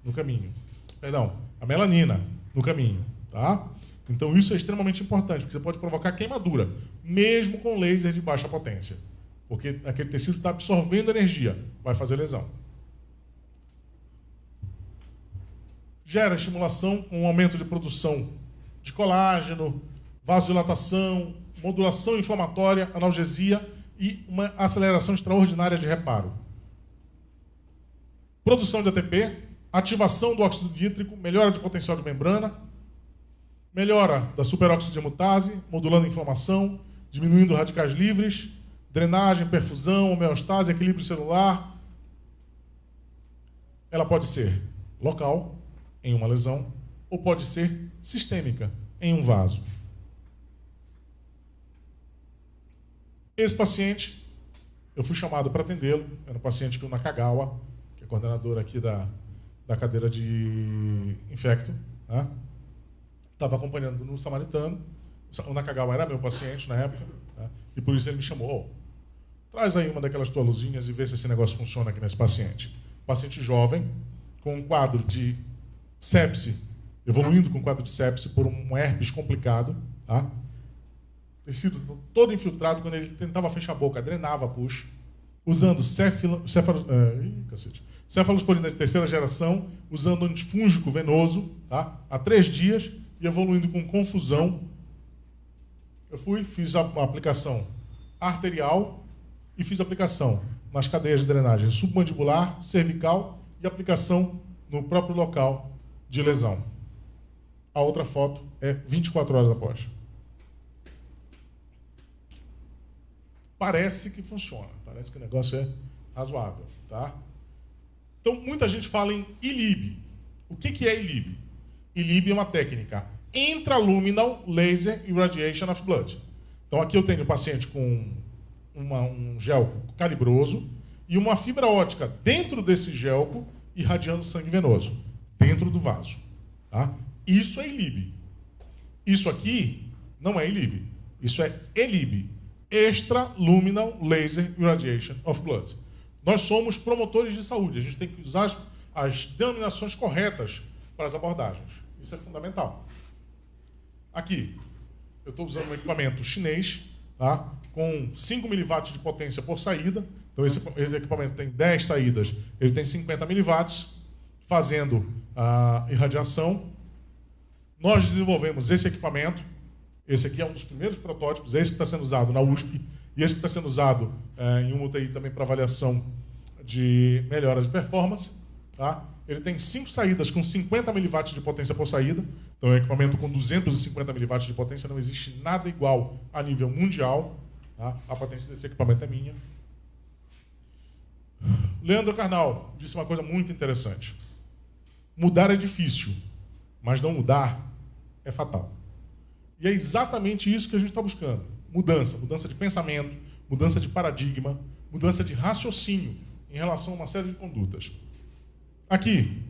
no caminho. Perdão, a melanina no caminho, tá? Então isso é extremamente importante, porque você pode provocar queimadura, mesmo com laser de baixa potência. Porque aquele tecido está absorvendo energia, vai fazer lesão. Gera estimulação com um aumento de produção de colágeno, vasodilatação, modulação inflamatória, analgesia e uma aceleração extraordinária de reparo. Produção de ATP, ativação do óxido nítrico, melhora de potencial de membrana, melhora da superoxidemutase, modulando a inflamação, diminuindo radicais livres, drenagem, perfusão, homeostase, equilíbrio celular. Ela pode ser local, em uma lesão, ou pode ser sistêmica, em um vaso. Esse paciente, eu fui chamado para atendê-lo, era um paciente que o Nakagawa, que é coordenador aqui da cadeira de infecto, né? Estava acompanhando no Samaritano. O Nakagawa era meu paciente na época, né? E por isso ele me chamou. Traz aí uma daquelas tuas luzinhas e vê se esse negócio funciona aqui nesse paciente. Paciente jovem, com um quadro de sepse, evoluindo com um quadro de sepse por um herpes complicado, tá? Tecido todo infiltrado, quando ele tentava fechar a boca, drenava a push, usando cefalosporina de terceira geração, usando antifúngico venoso, tá? Há 3 dias, e evoluindo com confusão. Eu fiz a aplicação arterial e fiz a aplicação nas cadeias de drenagem submandibular, cervical e aplicação no próprio local de lesão. A outra foto é 24 horas após. Parece que funciona, parece que o negócio é razoável, tá? Então, muita gente fala em ILIB. O que é ILIB? ILIB é uma técnica Intraluminal Laser Irradiation of Blood. Então, aqui eu tenho o paciente com um gelco calibroso e uma fibra óptica dentro desse gelco irradiando sangue venoso, dentro do vaso. Tá? Isso é ILIB. Isso aqui não é ILIB. Isso é ELIB, Extraluminal Laser Irradiation of Blood. Nós somos promotores de saúde. A gente tem que usar as denominações corretas para as abordagens. Isso é fundamental. Aqui, eu estou usando um equipamento chinês, tá? Com 5 mW de potência por saída. Então, esse equipamento tem 10 saídas, ele tem 50 mW, fazendo a irradiação. Nós desenvolvemos esse equipamento. Esse aqui é um dos primeiros protótipos, esse que está sendo usado na USP, e esse que está sendo usado em uma UTI também para avaliação de melhoras de performance. Tá? Ele tem 5 saídas com 50 mW de potência por saída. Então, é um equipamento com 250 mW de potência, não existe nada igual a nível mundial. Tá? A patente desse equipamento é minha. Leandro Carnal disse uma coisa muito interessante. Mudar é difícil, mas não mudar é fatal. E é exatamente isso que a gente está buscando. Mudança de pensamento, mudança de paradigma, mudança de raciocínio em relação a uma série de condutas. Aqui,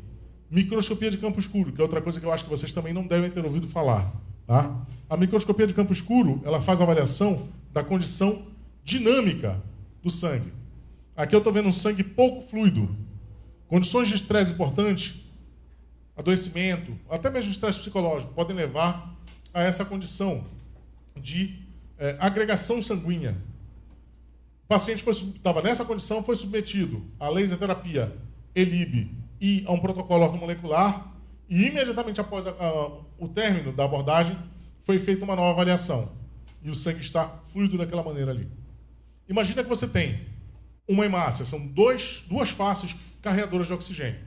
microscopia de campo escuro, que é outra coisa que eu acho que vocês também não devem ter ouvido falar. Tá? A microscopia de campo escuro, ela faz a avaliação da condição dinâmica do sangue. Aqui eu estou vendo um sangue pouco fluido. Condições de estresse importantes, adoecimento, até mesmo estresse psicológico, podem levar a essa condição de agregação sanguínea. O paciente estava nessa condição, foi submetido à laser terapia ELIB e a um protocolo ortomolecular, e imediatamente após o término da abordagem, foi feita uma nova avaliação. E o sangue está fluido daquela maneira ali. Imagina que você tem uma hemácia, são duas faces carregadoras de oxigênio.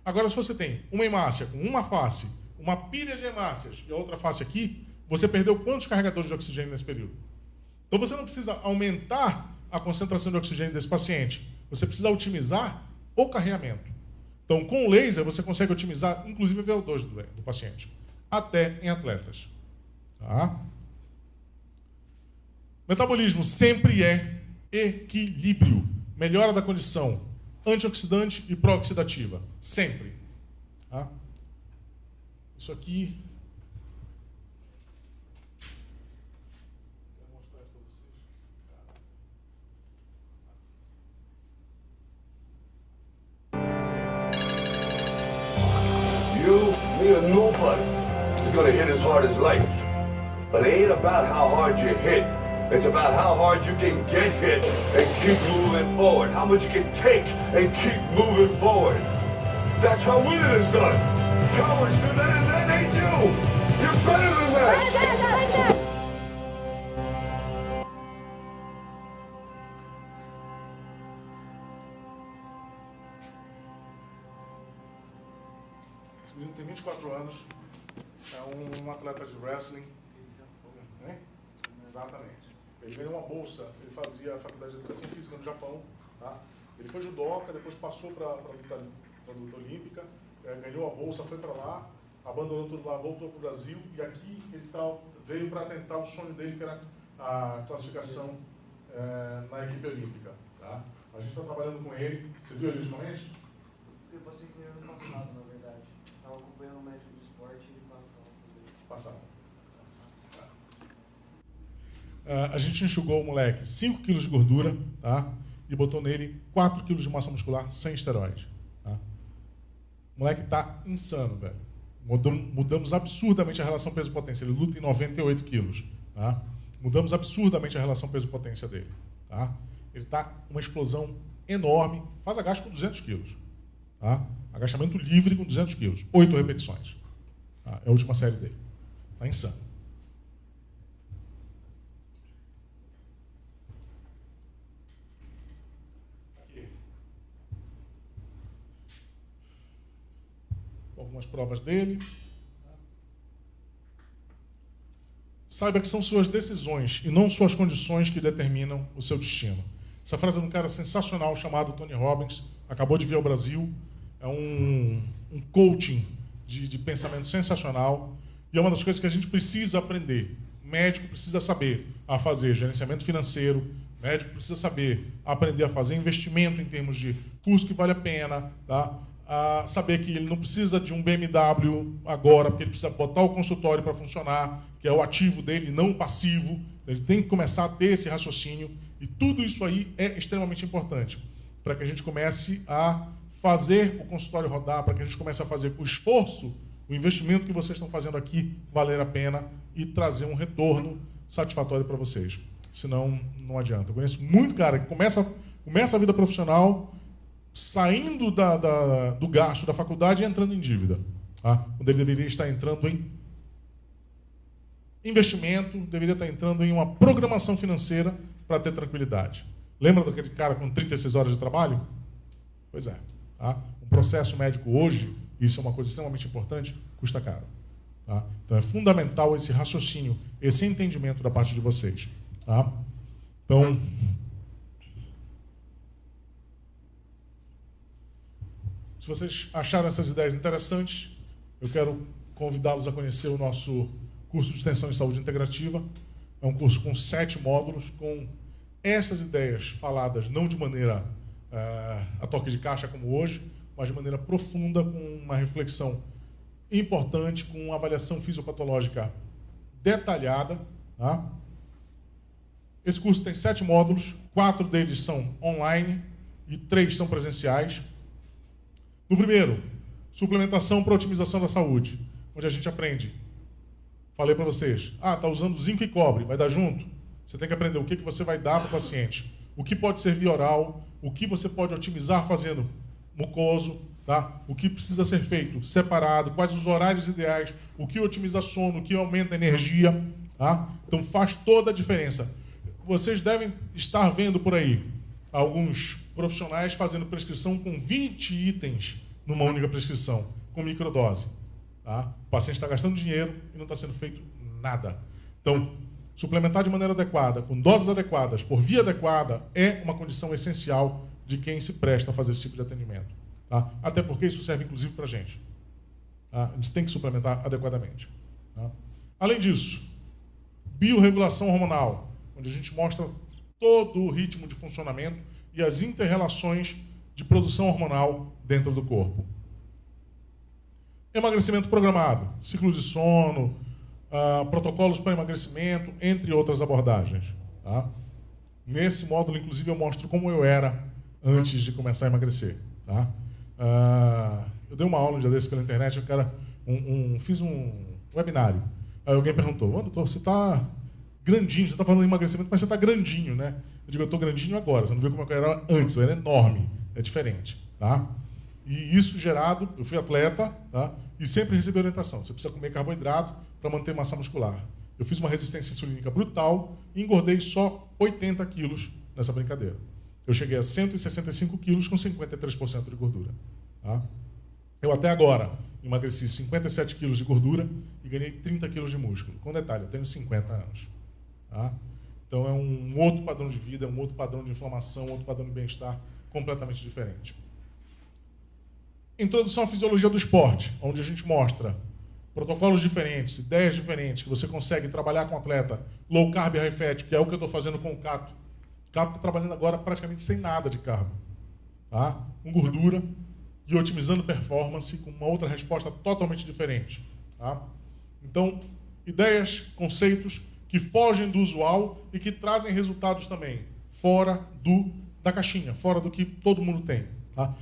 Agora, se você tem uma hemácia com uma face, uma pilha de hemácias e a outra face aqui, você perdeu quantos carregadores de oxigênio nesse período? Então, você não precisa aumentar a concentração de oxigênio desse paciente, você precisa otimizar o carregamento. Então, com o laser, você consegue otimizar, inclusive, o VO2 do paciente, até em atletas. Tá? Metabolismo sempre é equilíbrio. Melhora da condição antioxidante e pró-oxidativa. Sempre. Tá? Isso aqui... Quero mostrar isso para vocês. You, me, or nobody is gonna hit as hard as life. But it ain't about how hard you hit. It's about how hard you can get hit and keep moving forward. How much you can take and keep moving forward. That's how winning is done. Cowards do that and that ain't you. You're better than that. Esse menino tem 24 anos, é um atleta de wrestling. Exatamente. Ele ganhou uma bolsa, ele fazia a faculdade de educação física no Japão. Tá? Ele foi judoca, depois passou para a luta olímpica, ganhou a bolsa, foi para lá, abandonou tudo lá, voltou para o Brasil, e aqui ele veio para tentar o sonho dele, que era a classificação na equipe olímpica. Tá? A gente está trabalhando com ele. Você viu ele ultimamente? Eu passei com ele ano passado, na verdade. Estava acompanhando o médico do esporte e ele passava. A gente enxugou o moleque 5 kg de gordura, tá? E botou nele 4 kg de massa muscular sem esteroide. Tá? O moleque tá insano, velho. Mudamos absurdamente a relação peso-potência. Ele luta em 98 quilos. Tá? Mudamos absurdamente a relação peso-potência dele. Tá? Ele tá uma explosão enorme. Faz agacho com 200 quilos. Tá? Agachamento livre com 200 quilos. 8 repetições. Tá? É a última série dele. Tá insano. algumas provas dele. Saiba que são suas decisões e não suas condições que determinam o seu destino. Essa frase é de um cara sensacional chamado Tony Robbins, acabou de vir ao Brasil, é um coaching de pensamento sensacional e é uma das coisas que a gente precisa aprender. O médico precisa saber a fazer gerenciamento financeiro, o médico precisa saber aprender a fazer investimento em termos de custo que vale a pena, tá? A saber que ele não precisa de um BMW agora, porque ele precisa botar o consultório para funcionar, que é o ativo dele, não o passivo. Ele tem que começar a ter esse raciocínio e tudo isso aí é extremamente importante para que a gente comece a fazer o consultório rodar, para que a gente comece a fazer o esforço, o investimento que vocês estão fazendo aqui valer a pena e trazer um retorno satisfatório para vocês. Senão, não adianta. Eu conheço muito cara que começa a vida profissional saindo do gasto da faculdade e entrando em dívida. Tá? Quando ele deveria estar entrando em investimento, deveria estar entrando em uma programação financeira para ter tranquilidade. Lembra daquele cara com 36 horas de trabalho? Pois é. Tá? Um processo médico hoje, isso é uma coisa extremamente importante, custa caro. Tá? Então é fundamental esse raciocínio, esse entendimento da parte de vocês. Tá? Então, se vocês acharam essas ideias interessantes, eu quero convidá-los a conhecer o nosso curso de extensão em saúde integrativa. É um curso com 7 módulos, com essas ideias faladas não de maneira a toque de caixa como hoje, mas de maneira profunda, com uma reflexão importante, com uma avaliação fisiopatológica detalhada. Tá? Esse curso tem 7 módulos, 4 deles são online e 3 são presenciais. No primeiro, suplementação para otimização da saúde, onde a gente aprende. Falei para vocês, está usando zinco e cobre, vai dar junto? Você tem que aprender o que você vai dar para o paciente, o que pode ser via oral, o que você pode otimizar fazendo mucoso, tá? O que precisa ser feito separado, quais os horários ideais, o que otimiza sono, o que aumenta a energia. Tá? Então faz toda a diferença. Vocês devem estar vendo por aí alguns profissionais fazendo prescrição com 20 itens numa única prescrição, com microdose. Tá? O paciente está gastando dinheiro e não está sendo feito nada. Então, suplementar de maneira adequada, com doses adequadas, por via adequada, é uma condição essencial de quem se presta a fazer esse tipo de atendimento. Tá? Até porque isso serve, inclusive, para a gente. Tá? A gente tem que suplementar adequadamente. Tá? Além disso, biorregulação hormonal, onde a gente mostra todo o ritmo de funcionamento e as inter-relações de produção hormonal dentro do corpo. Emagrecimento programado, ciclo de sono, protocolos para emagrecimento, entre outras abordagens. Tá? Nesse módulo, inclusive, eu mostro como eu era antes de começar a emagrecer. Tá? Eu dei uma aula um dia desse pela internet, fiz um webinário. Aí alguém perguntou, doutor, você está grandinho, você está falando de emagrecimento, mas você está grandinho, né? Eu digo, eu estou grandinho agora, você não viu como eu era antes, eu era enorme, é diferente. Tá? E isso gerado, eu fui atleta, tá? E sempre recebi orientação, você precisa comer carboidrato para manter massa muscular. Eu fiz uma resistência insulínica brutal e engordei só 80 quilos nessa brincadeira. Eu cheguei a 165 quilos com 53% de gordura. Tá? Eu até agora emagreci 57 quilos de gordura e ganhei 30 quilos de músculo. Com detalhe, eu tenho 50 anos. Tá? Então é um outro padrão de vida, um outro padrão de inflamação, outro padrão de bem-estar completamente diferente. Introdução à fisiologia do esporte, onde a gente mostra protocolos diferentes, ideias diferentes, que você consegue trabalhar com o atleta, low carb, high fat, que é o que eu estou fazendo com o Cato. O Cato está trabalhando agora praticamente sem nada de carbo, tá? Com gordura e otimizando performance com uma outra resposta totalmente diferente. Tá? Então, ideias, conceitos que fogem do usual e que trazem resultados também fora da caixinha, fora do que todo mundo tem. Tá?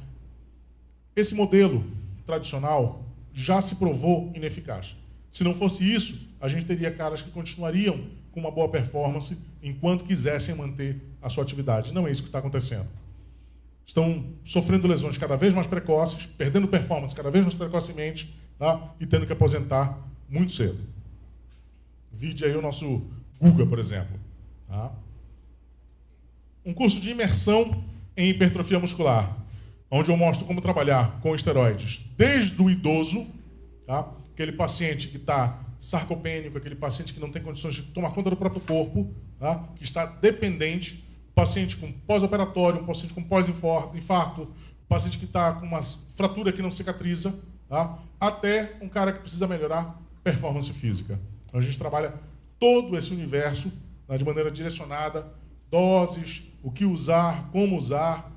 Esse modelo tradicional já se provou ineficaz. Se não fosse isso, a gente teria caras que continuariam com uma boa performance enquanto quisessem manter a sua atividade. Não é isso que está acontecendo. Estão sofrendo lesões cada vez mais precoces, perdendo performance cada vez mais precocemente, tá? E tendo que aposentar muito cedo. Vide aí o nosso Guga, por exemplo. Tá? Um curso de imersão em hipertrofia muscular. onde eu mostro como trabalhar com esteroides desde o idoso, tá? Aquele paciente que está sarcopênico, aquele paciente que não tem condições de tomar conta do próprio corpo, tá? Que está dependente, paciente com pós-operatório, um paciente com pós-infarto, paciente que está com uma fratura que não cicatriza, tá? Até um cara que precisa melhorar performance física. Então, a gente trabalha todo esse universo, tá? De maneira direcionada, doses, o que usar, como usar,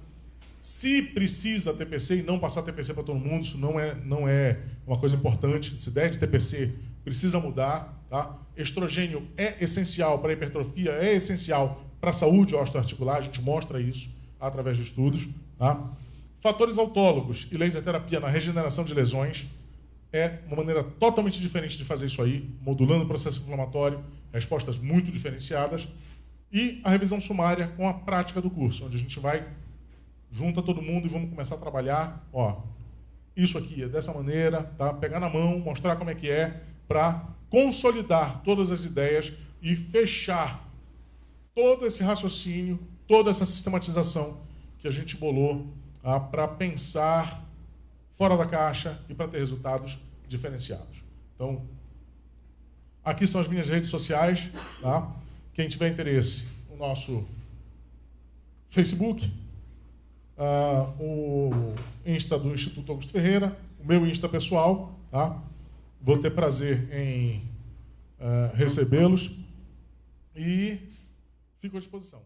se precisa TPC e não passar TPC para todo mundo, isso não é uma coisa importante. Se der de TPC, precisa mudar. Tá? Estrogênio é essencial para a hipertrofia, é essencial para a saúde osteoarticular, a gente mostra isso através de estudos. Tá? Fatores autólogos e laser terapia na regeneração de lesões é uma maneira totalmente diferente de fazer isso aí, modulando o processo inflamatório, respostas muito diferenciadas. E a revisão sumária com a prática do curso, onde a gente vai, junta todo mundo e vamos começar a trabalhar, ó, isso aqui é dessa maneira, tá? Pegar na mão, mostrar como é que é, para consolidar todas as ideias e fechar todo esse raciocínio, toda essa sistematização que a gente bolou, tá? Para pensar fora da caixa e para ter resultados diferenciados. Então, aqui são as minhas redes sociais, tá? Quem tiver interesse, o nosso Facebook, o Insta do Instituto Augusto Ferreira, o meu Insta pessoal, tá? Vou ter prazer em recebê-los e fico à disposição.